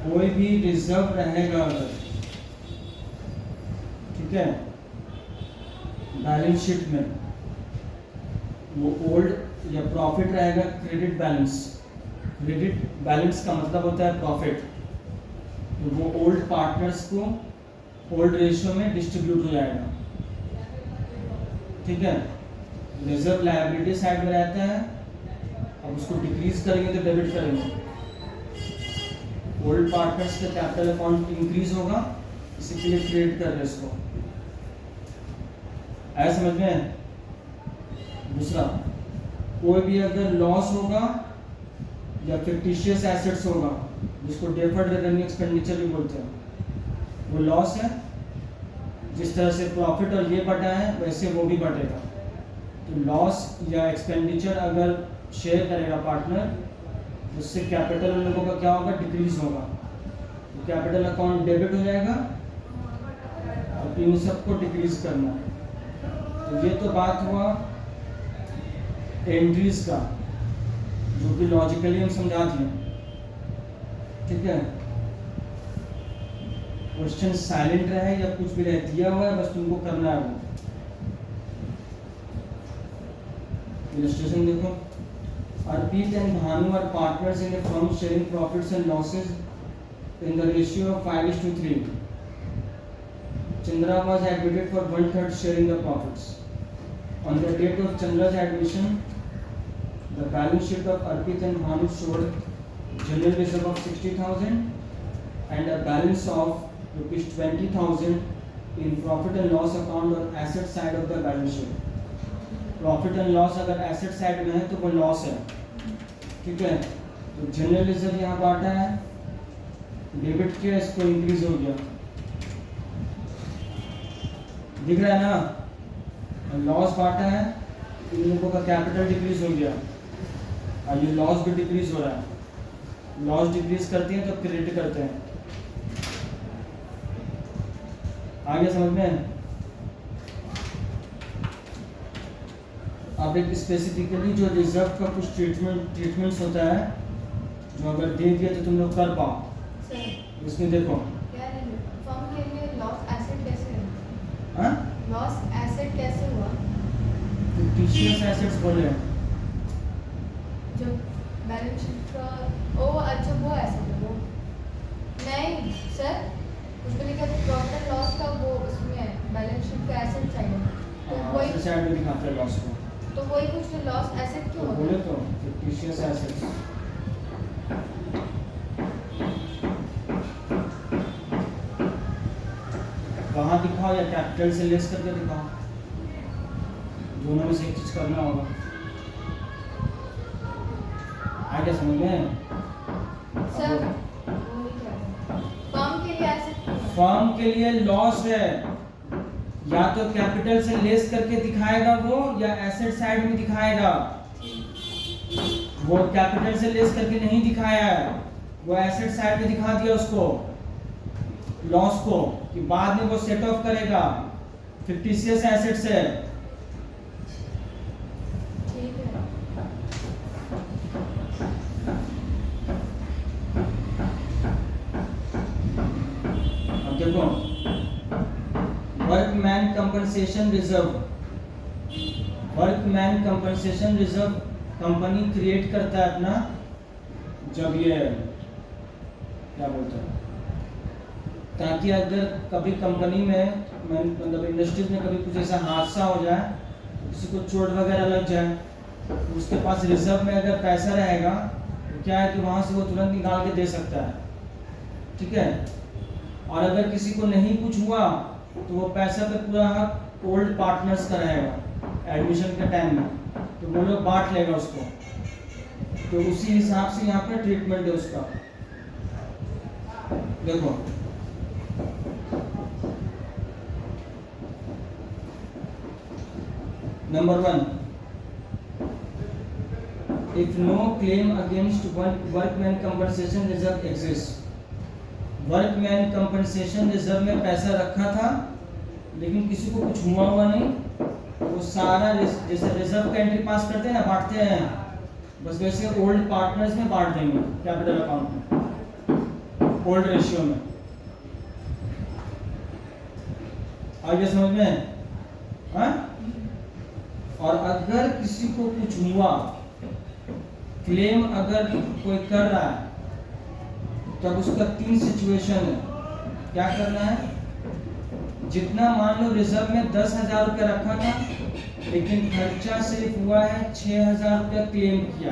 कोई भी रिजर्व रहेगा अगर, ठीक है, बैलेंस शीट में, वो ओल्ड या प्रॉफिट रहेगा क्रेडिट बैलेंस। क्रेडिट बैलेंस का मतलब होता है प्रॉफिट, तो वो ओल्ड पार्टनर्स को ओल्ड रेशियो में डिस्ट्रीब्यूट हो जाएगा, ठीक है। रिजर्व लायबिलिटी साइड में रहता है, अब उसको डिक्रीज करेंगे तो डेबिट करेंगे। ओल्ड पार्टनर्स का कैपिटल अकाउंट इंक्रीज होगा, इसी के लिए क्रिएट कर रहे हैं इसको, ऐसा समझ में। दूसरा, कोई भी अगर लॉस होगा या फिक्टिशियस एसेट्स होगा, जिसको डेफर्ड रेवेन्यू एक्सपेंडिचर भी बोलते हैं, वो लॉस है। जिस तरह से प्रॉफिट और ये बटा है वैसे वो भी बटेगा। तो लॉस या एक्सपेंडिचर अगर शेयर करेगा पार्टनर, उससे कैपिटल उन लोगों का क्या होगा, डिक्रीज होगा, तो कैपिटल अकाउंट डेबिट हो जाएगा और इन सबको डिक्रीज करना है। तो ये तो बात हुआ एंट्रीज का, जो कि लॉजिकली हम समझा दिए, ठीक है। क्वेश्चन साइलेंट रहे या कुछ भी रहे, दिया हुआ है, बस तुमको करना है वो। इलस्ट्रेशन देखो, Arpit and Bhanu are partners in a firm sharing profits and losses in the ratio of 5:3. Chandra was admitted for 1/3 sharing the profits. On the date of Chandra's admission, the balance sheet of Arpit and Bhanu showed general reserve of 60,000 and a balance of rupees 20,000 in profit and loss account on asset side of the balance sheet. Profit and loss अगर asset side में है तो वो loss है, ठीक है। तो general reserve यहाँ बांटा है, डेबिट किया, इसको इंक्रीज हो गया, दिख रहा है ना। लॉस बांटा है, इन लोगों का कैपिटल डिक्रीज हो गया और ये लॉस भी डिक्रीज हो रहा है। लॉस डिक्रीज करती है तो क्रेडिट करते हैं। आगे समझ में। अब एक स्पेसिफिकली जो रिजर्व का कुछ ट्रीटमेंट्स होता है, जो अगर दे दिया तो तुम लोग कर पाओ। सर इसमें देखो, क्या फर्म के लिए लॉस एसेट कैसे है? हाँ, लॉस एसेट कैसे हुआ? फिक्टिशियस एसेट्स बोले हैं। जो बैलेंस शीट का, ओ अच्छा वो एसेट है वो। नहीं सर, उसमें लिखा था प्रॉफिट एंड लॉस का, वो उसमें बैलेंस शीट का एसेट चाहिए, तो वही साइड में दिखाते हैं लॉस को, तो वही कुछ तो लॉस एसेट क्यों तो होता बोले है? तो फिक्टिशियस एसेट्स। वहाँ दिखाओ या कैपिटल से लेस करके दिखाओ, दोनों में से एक चीज करना होगा। आगे समझ में। सर वो नहीं कह रहे, फर्म के लिए एसेट क्यों है? फर्म के लिए लॉस है, या तो कैपिटल से लेस करके दिखाएगा वो, या एसेट साइड में दिखाएगा। वो कैपिटल से लेस करके नहीं दिखाया है, वो एसेट साइड में दिखा दिया उसको, लॉस को, कि बाद में वो सेट ऑफ करेगा। फिक्टिशियस एसेट्स है। ठीक है। अब देखो, workman compensation reserve. Workman compensation reserve company create करता है अपना, जब ये क्या बोलते हैं, ताकि अगर कभी कंपनी में मतलब इंडस्ट्रीज में कभी कुछ ऐसा हादसा हो जाए, किसी को चोट वगैरह लग जाए, तो उसके पास रिजर्व में अगर पैसा रहेगा तो क्या है कि वहाँ से वो तुरंत निकाल के दे सकता है, ठीक है। और अगर किसी को नहीं कुछ हुआ तो वो पैसा पे पूरा ओल्ड पार्टनर्स का रहेगा एडमिशन के टाइम में, तो वो लोग बांट लेगा उसको, तो उसी हिसाब से यहाँ पे ट्रीटमेंट है उसका। देखो number 1, if no claim against workman compensation reserve exists, workman compensation reserve में पैसा रखा था लेकिन किसी को कुछ हुआ नहीं, वो सारा जैसे रिजर्व का एंट्री पास करते हैं ना, बांटते हैं, बस वैसे ओल्ड पार्टनर्स में बांट देंगे कैपिटल अकाउंट में, ओल्ड रेशियो में। आगे समझ में? हाँ? और अगर किसी को कुछ हुआ, क्लेम अगर कोई कर रहा है, तब उसका 3 सिचुएशन है। क्या करना है? जितना मान लो रिजर्व में 10,000 रुपया रखा था लेकिन खर्चा सिर्फ हुआ है 6,000 रुपया क्लेम किया,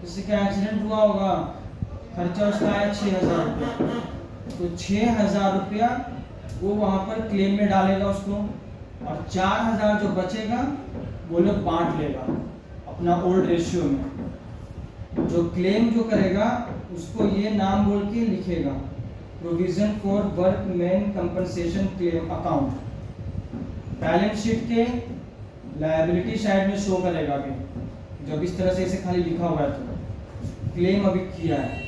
किसी का एक्सीडेंट हुआ होगा, खर्चा उसका आया 6,000 रुपया, तो 6,000 रुपया वो वहां पर क्लेम में डालेगा उसको, और 4,000 जो बचेगा वो लोग बांट लेगा अपना ओल्ड रेशियो में। जो क्लेम जो करेगा उसको ये नाम बोल के लिखेगा, provision for workman compensation claim account. Balance sheet के लायबिलिटी साइड में शो करेगा अभी, जब इस तरह से इसे खाली लिखा हुआ है तो क्लेम अभी किया है।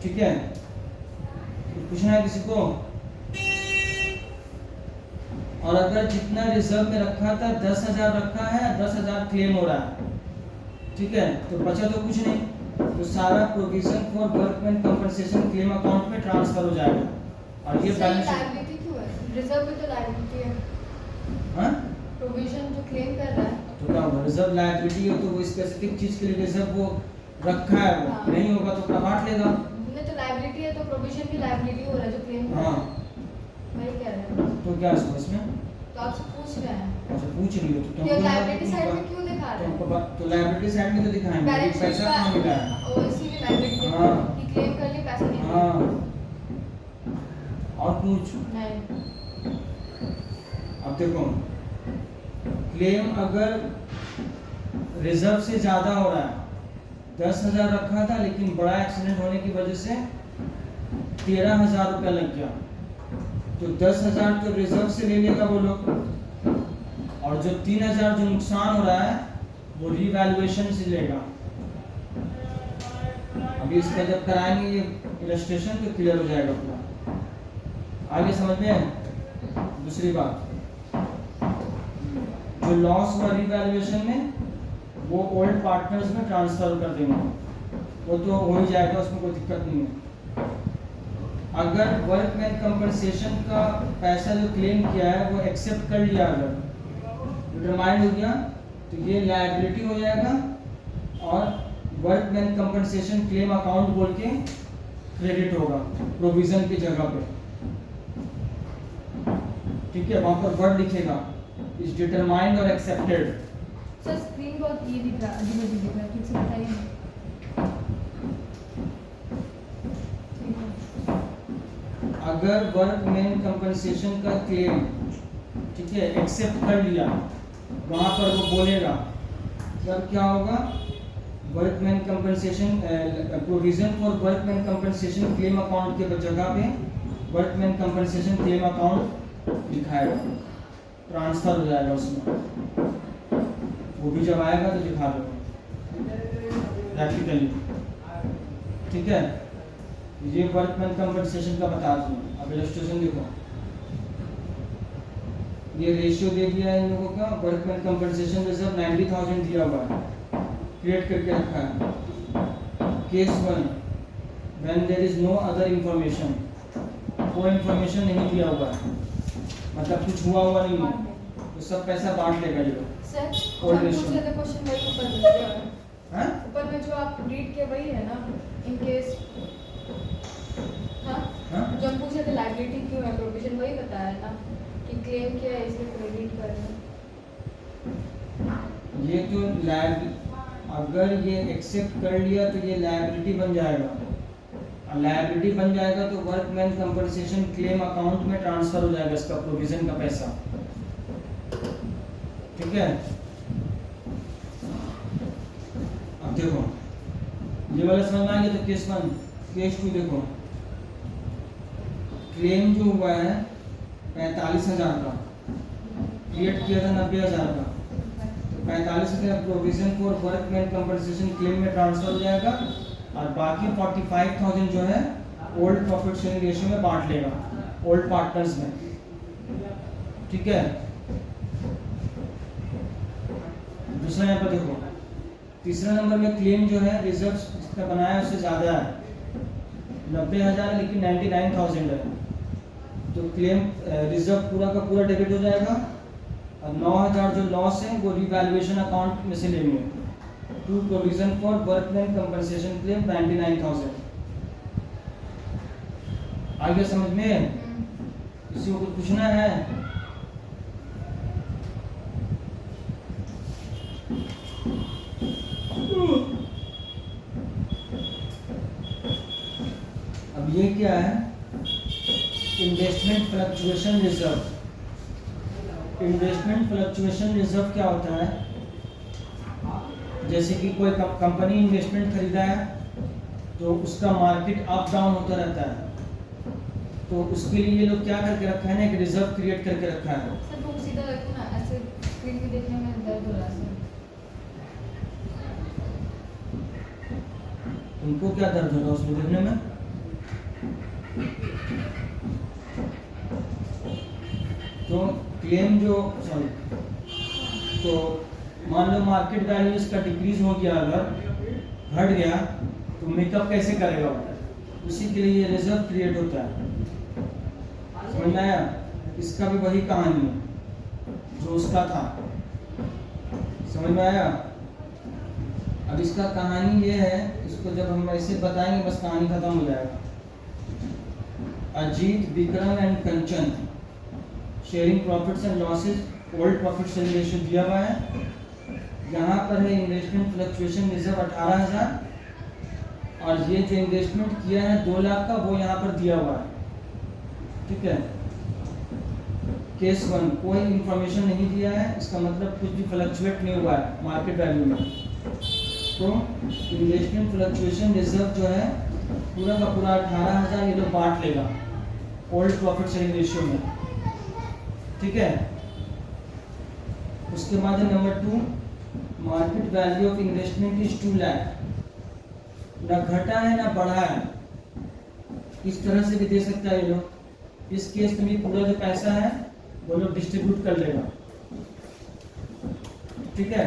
ठीक है, तो पूछना है किसी को? और अगर जितना रिजर्व में रखा था 10,000 रखा है, 10,000 क्लेम हो रहा है, ठीक है, तो बचा तो कुछ नहीं, तो सारा provision for workman compensation claim account में ट्रांसफर हो जाएगा। और ये बैलेंस लायबिलिटी क्यों है? रिजर्व में तो लायबिलिटी है। हाँ, प्रोविजन जो क्लेम कर रहा है तो क्या होगा? रिजर्व लायबिलिटी है तो वो स्पेसिफिक चीज के लिए रिजर्व वो रखा है, वो हाँ। नहीं होगा तो अपना बांट लेगा। नहीं तो लायबिलिटी है तो प्रोविजन की लायबिलिटी हो रहा है जो क्लेम कर रहा हाँ, है। वही कह रहे हैं, तो क्या इसमें इसमें तो आपसे पूछ रहे हैं अच्छा पूछ रही हो तो कि तुमको लायबिलिटी साइड में क्यों दिखा रहे हैं? तो लायबिलिटी साइड में तो दिखाएंगे कि बैलेंस शीट पैसा कहाँ मिला है। का और इसीलिए लायबिलिटी हाँ। कि क्लेम कर लिए पैसा नहीं हाँ, और पूछ। नहीं। अब देखो, क्लेम अगर रिजर्व से ज्यादा हो रहा है, 10,000 रखा था लेकिन बड़ा एक्सीडेंट होने की वजह से 13,000 रुपया लग गया, तो 10,000 तो रिजर्व से ले लेगा वो लोग, और जो 3,000 जो नुकसान हो रहा है वो रीवैल्यूएशन से लेगा। अभी इसका जब कराएंगे ये इलस्ट्रेशन तो क्लियर हो जाएगा पूरा। आगे समझ में? दूसरी बात, जो लॉस हुआ रीवैल्यूएशन में वो ओल्ड पार्टनर्स में ट्रांसफर कर देंगे, वो तो हो ही जाएगा, उसमें कोई दिक्कत नहीं है। अगर वर्कमैन कंपनसेशन का पैसा जो क्लेम किया है वो एक्सेप्ट कर लिया, अगर डिटरमाइंड हो गया, तो ये लायबिलिटी हो जाएगा और वर्कमैन कंपनसेशन क्लेम अकाउंट बोल के क्रेडिट होगा प्रोविजन की जगह पे। ठीक है, वहां पर वर्ड लिखेगा इज डिटरमाइंड और एक्सेप्टेड। सर स्क्रीन बहुत ये दिख रहा है, अजीब अजीब दिख रहा है, ठीक से बताइए ना। अगर वर्कमैन कंपनसेशन का क्लेम, ठीक है, एक्सेप्ट कर लिया, वहां पर वो बोलेगा तब क्या होगा? Workman compensation provision for workman compensation claim account के जगह पे वर्कमैन कंपनसेशन क्लेम अकाउंट दिखाएगा, ट्रांसफर हो जाएगा उसमें। वो भी जब आएगा तो दिखा दूंगा प्रैक्टिकली। ठीक है, ये वर्कमैन कंपनसेशन का बता दूँ। अब इलस्ट्रेशन देखो, ये रेशियो दे दिया है इन लोगों का, वर्कमैन कंपनसेशन रिजर्व 90,000 दिया हुआ है, क्रिएट करके रखा है। Case 1, when there is no other information, कोई इंफॉर्मेशन नहीं दिया हुआ है, मतलब कुछ हुआ नहीं है, तो सब पैसा बांट लेगा ये लोग। सर Old हम ratio. पूछ रहे थे क्वेश्चन वही ऊपर में दिया है। हैं? ऊपर में जो आप रीड किए वही है ना, इन केस। हाँ, हाँ? जो हम पूछ रहे थे लायबिलिटी क्यों है, प्रोविजन वही बताया ना कि क्लेम किया है इसलिए क्रेडिट कर रहे हैं। ये तो अगर ये एक्सेप्ट कर लिया तो ये लायबिलिटी बन जाएगा, और लायबिलिटी बन जाएगा तो वर्कमैन कंपनसेशन क्लेम अकाउंट में ट्रांसफर हो जाएगा इसका प्रोविजन का पैसा। ठीक है, देखो ये वाला समझ में आ गया। तो केस 1 केस 2 देखो, क्लेम जो हुआ है 45,000 का, क्रिएट किया था 90,000 का, 45,000 provision for workman compensation claim में ट्रांसफर हो जाएगा और बाकी 45,000 जो है ओल्ड प्रॉफिट शेयरिंग रेशियो में बांट लेगा ओल्ड पार्टनर्स में। ठीक है, दूसरा यहाँ पर देखो, तीसरा नंबर में क्लेम जो है रिजर्व इसका बनाया है उससे ज़्यादा है, 90,000 है लेकिन 99,000 है। तो क्लेम रिजर्व पूरा का पूरा डेबिट हो जाएगा और 9,000 जो लॉस है वो रिवैल्यूएशन अकाउंट में से लेंगे to provision for workman compensation claim 99,000। आगे समझ में किसी को कुछ पूछना है? अब ये क्या है, investment fluctuation reserve. Investment fluctuation reserve क्या होता है, जैसे कि कोई कंपनी इन्वेस्टमेंट खरीदा है तो उसका मार्केट अप डाउन होता रहता है, तो उसके लिए ये लोग क्या करके रखा है ना, एक रिजर्व क्रिएट करके रखा है। सर तुम सीधा रखो ना, ऐसे स्क्रीन में देखने में दर्द हो रहा है सर। उनको क्या दर्द होगा उसमें देखने में? तो क्लेम जो सॉरी, तो मान लो मार्केट वैल्यू इसका डिक्रीज हो गया, अगर घट गया तो मेकअप कैसे करेगा वो? उसी के लिए ये रिजर्व क्रिएट होता है। समझ में आया? इसका भी वही कहानी है जो उसका था। समझ में आया? अब इसका कहानी ये है, इसको जब हम ऐसे बताएंगे बस कहानी खत्म हो जाएगा। Ajit, Vikram and Kanchan sharing profits and losses, old profit sharing ratio दिया हुआ है। यहाँ पर है इन्वेस्टमेंट फ्लक्चुएशन रिजर्व 18,000 और ये जो इन्वेस्टमेंट किया है 2 लाख का वो यहाँ पर दिया हुआ है। ठीक है, केस 1 कोई इंफॉर्मेशन नहीं दिया है, इसका मतलब कुछ भी फ्लक्चुएट नहीं हुआ है मार्केट वैल्यू में। तो इन्वेस्टमेंट फ्लक्चुएशन रिजर्व जो है पूरा का पूरा 18,000 ये लोग बांट लेगा ओल्ड प्रॉफिट शेयरिंग रेशियो में। ठीक है, उसके बाद number 2, market value of investment is 2 lakh. ना घटा है ना बढ़ा है, इस तरह से भी दे सकता है ये लोग। इस केस में भी पूरा जो पैसा है वो लोग डिस्ट्रीब्यूट कर लेगा। ठीक है,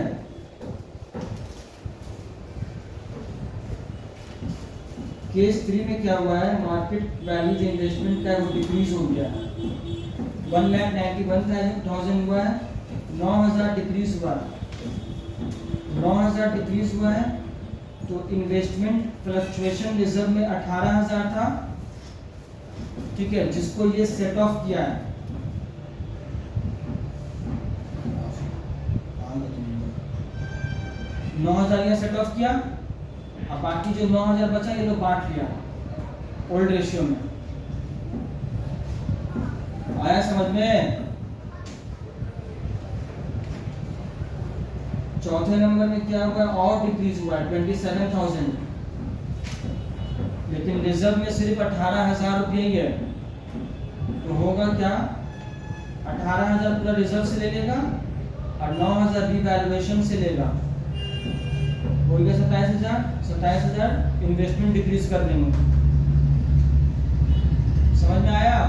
केस 3 में क्या हुआ है, मार्केट वैल्यू जो इन्वेस्टमेंट का है वो डिक्रीज हो गया है, 1,91,000 हुआ है, 9,000 डिक्रीज हुआ है। 9,000 डिक्रीज हुआ है तो इन्वेस्टमेंट फ्लक्चुएशन रिजर्व में 18,000 था। ठीक है, जिसको ये सेट ऑफ किया है, 9,000 ये सेट ऑफ किया और बाकी जो 9,000 बचा ये लोग बांट लिया ओल्ड रेशियो में। आया समझ में? चौथे नंबर में क्या हुआ, और डिक्रीज हुआ है 27,000, लेकिन रिजर्व में सिर्फ 18,000 रुपये ही है। तो होगा क्या, 18,000 पूरा रिजर्व से ले लेगा और 9,000 रिवैल्यूएशन से लेगा, हो गया 27,000। 27,000 इन्वेस्टमेंट डिक्रीज कर देंगे। समझ में आया?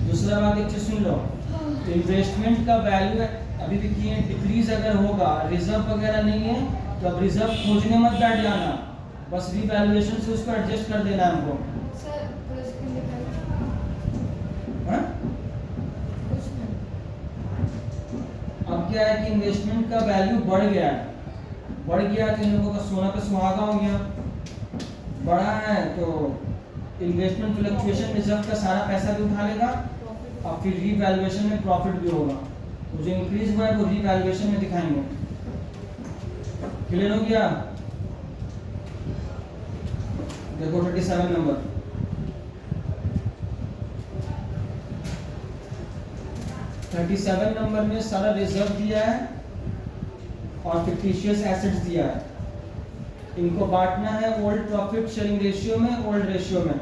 दूसरा बात एक चीज सुन लो, इन्वेस्टमेंट का वैल्यू अभी भी किए डिक्रीज अगर होगा, रिजर्व वगैरह नहीं है तो अब रिजर्व खोजने मत बैठ जाना, बस रिवैल्यूएशन से उसको एडजस्ट कर देना है हमको। सर पूरा स्क्रीन दिखाइए। हाँ? कुछ नहीं। अब क्या है कि इन्वेस्टमेंट का वैल्यू बढ़ गया है, बढ़ गया तो इन लोगों का सोना पे सुहागा हो गया। बढ़ा है तो इन्वेस्टमेंट फ्लक्चुएशन रिजर्व का सारा पैसा भी उठा लेगा और फिर रीवैल्यूएशन में प्रॉफिट भी होगा। तो जो इंक्रीज हुआ है वो रीवैल्यूएशन में दिखाएंगे। क्लियर हो गया? देखो 37 नंबर, 37 नंबर में सारा रिजर्व दिया है और फिक्टिशियस एसेट्स दिया है। इनको बांटना है ओल्ड प्रॉफिट शेयरिंग रेशियो में, ओल्ड रेशियो में,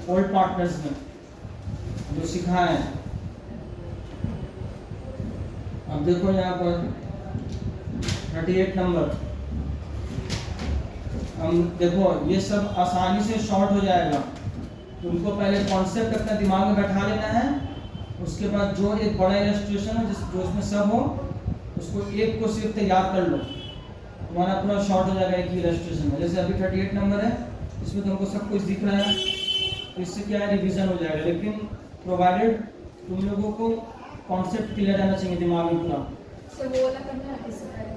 ओल्ड पार्टनर्स में, जो सिखाए हैं। अब देखो यहाँ पर 38 नंबर, हम देखो ये सब आसानी से शॉर्ट हो जाएगा। तुमको पहले कॉन्सेप्ट अपना दिमाग में बैठा लेना है, उसके बाद जो एक बड़ा इलस्ट्रेशन है जो उसमें सब हो, उसको एक को सिर्फ तैयार कर लो, तुम्हारा पूरा शॉर्ट हो जाएगा एक ही इलस्ट्रेशन में। जैसे अभी 38 नंबर है, इसमें तुमको सब कुछ दिख रहा है, तो इससे क्या है, रिवीजन हो जाएगा। लेकिन प्रोवाइडेड तुम लोगों को कॉन्सेप्ट क्लियर रहना चाहिए दिमाग में पूरा। सर वो वाला करना है, इससे पहले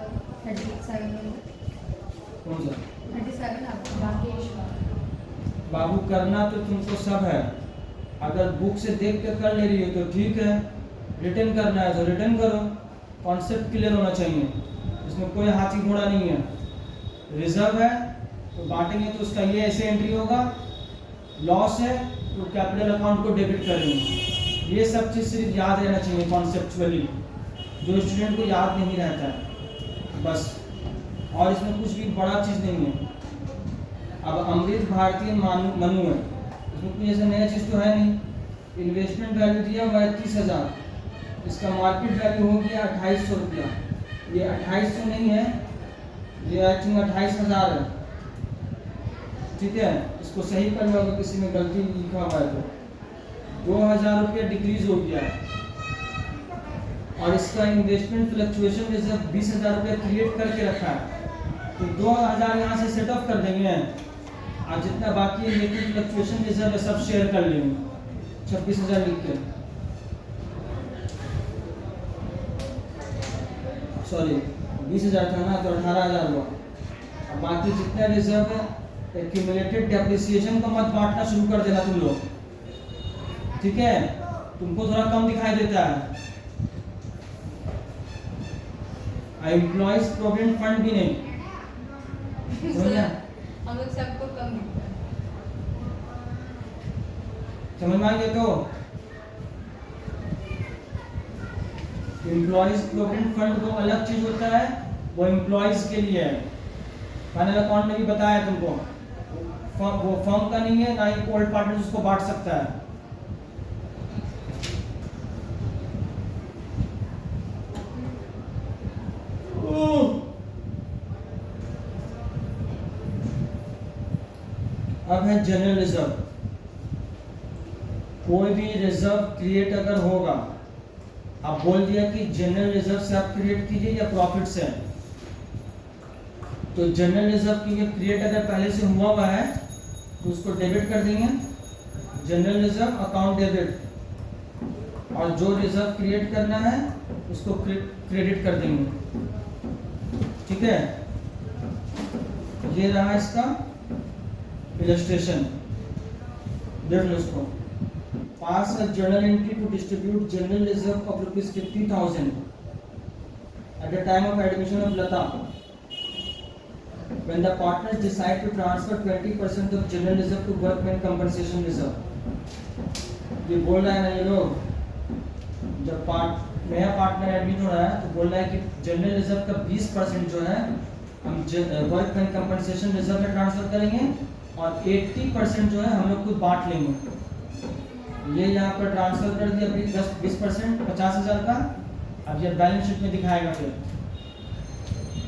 37 में, कौन सा 37 आपको राकेश बाबू? करना तो तुमको सब है, अगर बुक से देख कर कर ले रही हो तो ठीक है, रिटर्न करना है तो रिटर्न करो, कॉन्सेप्ट क्लियर होना चाहिए, इसमें कोई हाथी घोड़ा नहीं है। रिजर्व है तो बांटेंगे तो उसका ये ऐसे एंट्री होगा, लॉस है तो कैपिटल अकाउंट को डेबिट करेंगे। ये सब चीज़ सिर्फ याद रहना चाहिए कॉन्सेप्चुअली, जो स्टूडेंट को याद नहीं रहता है बस, और इसमें कुछ भी बड़ा चीज़ नहीं है। अब अमृत भारतीय मनु है, इसमें कोई ऐसा नया चीज़ तो है नहीं। इन्वेस्टमेंट वैल्यू दिया हुआ है 30,000, इसका मार्केट वैल्यू हो गया 2800 रुपया। ये 2800 नहीं है, ये आई थिंक 28,000 है, ठीक है। इसको सही कर लो अगर किसी में गलती लिखा हुआ है तो। 2000 रुपया डिक्रीज हो गया, और इसका इन्वेस्टमेंट फ्लक्चुएशन रिजर्व 20,000 रुपया क्रिएट करके रखा है, तो 2000 यहाँ से सेट ऑफ कर देंगे, और जितना बाकी इन्वेस्टमेंट फ्लक्चुएशन रिजर्व है सब शेयर कर लेंगे, 26,000 लिख के, सॉरी 20,000 था ना, तो 18,000 हुआ। अब बाकी जितना रिजर्व है, एक्यूमुलेटेड डेप्रिसिएशन को मत बांटना शुरू कर देना तुम लोग, ठीक है, तुमको थोड़ा कम दिखाई देता है। एम्प्लॉइज प्रोविडेंट फंड भी नहीं, हम लोग सबको कम दिखता है। समझ में आ गया? तो एम्प्लॉइज प्रोविडेंट फंड वो अलग चीज होता है, वो एम्प्लॉइज के लिए है। फाइनल अकाउंट में भी बताया तुमको, वो फर्म का नहीं है, ना ही ओल्ड पार्टनर उसको बांट सकता है। अब है जनरल रिजर्व। कोई भी रिजर्व क्रिएट अगर होगा, आप बोल दिया कि जनरल रिजर्व से आप क्रिएट कीजिए या प्रॉफिट से, तो जनरल रिजर्व की क्रिएट अगर पहले से हुआ है तो उसको डेबिट कर देंगे, जनरल रिजर्व अकाउंट डेबिट, और जो रिजर्व क्रिएट करना है उसको क्रेडिट कर देंगे, ठीक है। ये रहा इसका इलस्ट्रेशन, देख लो इसको। Pass a journal entry to distribute general reserve of ₹50,000 at the time of admission of Lata, when the partners decide to transfer 20% of general reserve to workmen compensation reserve। ये बोल रहा है ना ये लोग, जब नया पार्टनर एडमिट हो रहा है तो बोल रहा है कि जनरल रिजर्व का 20% जो है हम वर्कमैन कंपनसेशन रिजर्व में ट्रांसफर करेंगे, और 80% जो है हम लोग खुद बांट लेंगे। ये यहाँ पर ट्रांसफर कर दिया 20%, 50,000 का। अब ये बैलेंस शीट में दिखाएगा, फिर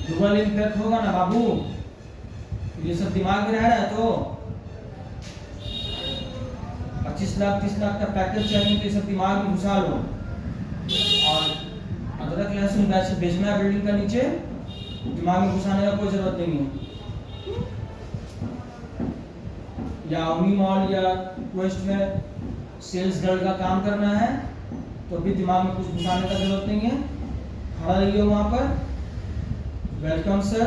डबल इम्पैक्ट होगा ना बाबू, ये सब दिमाग में रह रहा है। तो 25 लाख 30 लाख का पैकेज चाहिए, तो ये सब दिमाग में घुसा लो। और अदरक लहसुन बेचना है बिल्डिंग का नीचे, दिमाग में घुसाने का कोई जरूरत नहीं है। या ओमनी मॉल या क्वेस्ट में सेल्स गर्ल का काम करना है तो भी दिमाग में कुछ घुसाने का जरूरत नहीं है। खड़ा रहिए वहाँ पर, welcome sir,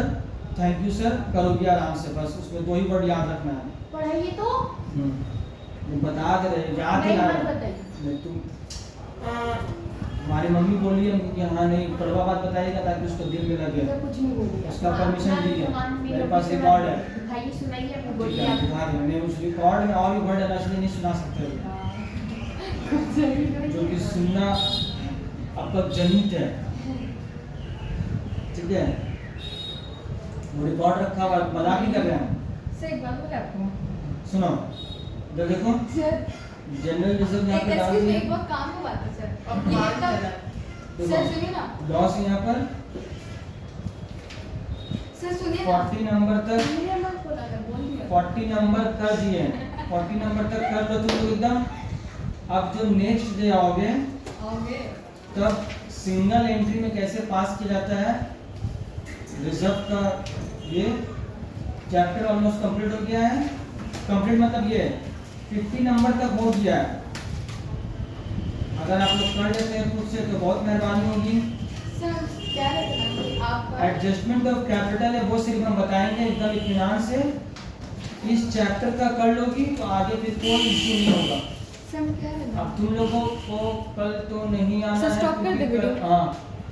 thank you sir, करोगे आराम से, बस उसमें 2 ही वर्ड याद रखना है। पढ़ाइए तो बता दे रहे, याद दिला रहे तुम। हमारी मम्मी बोली है कि हाँ नहीं कड़वा बात बताइएगा ताकि उसको दिल में लगे, कुछ नहीं बोली, उसका परमिशन दी है, मेरे पास रिकॉर्ड है। दिखाइए, सुनाइए, अपनी ठीक बोलिए है, आप। दिखा दें। मैं उस रिकॉर्ड में और भी वर्ड है, इसलिए नहीं सुना सकते, जो कि सुनना आपका जनित है, ठीक है, वो रिकॉर्ड रखा हुआ है, मजाक नहीं कर रहे हैं। सर एक बात बोले आपको सुनो इधर देखो, सर जनरल रिजर्व यहाँ पे डाल एक्सक्यूज मी, दिए, एक बहुत काम की बात है सर। अब ये बात एकदम करा। सर सुनिए ना, लॉस यहाँ पर सर सुनिए ना, 40 नंबर तक, मैंने मत बोला था, बोल दिया। 40 नंबर कर दिए, 40 नंबर तक कर लो तुम लोग एकदम। अब जो नेक्स्ट डे आओगे आओगे तब सिंगल एंट्री में कैसे पास किया जाता है, रिजर्व का ये चैप्टर ऑलमोस्ट कंप्लीट हो गया है। कंप्लीट मतलब ये 50 नंबर तक हो गया है। अगर आप लोग कर लेते हैं खुद से तो बहुत मेहरबानी होगी। सर क्या रहता है कि आप एडजस्टमेंट ऑफ कैपिटल है, वो सिर्फ हम बताएंगे एकदम इत्मीनान से। इस चैप्टर का कर लोगी तो आगे फिर कोई इशू नहीं होगा। सर क्या रहता अब तुम लोगों को कल तो नहीं आना सर, है stop कर दे क्योंकि वीडियो। हाँ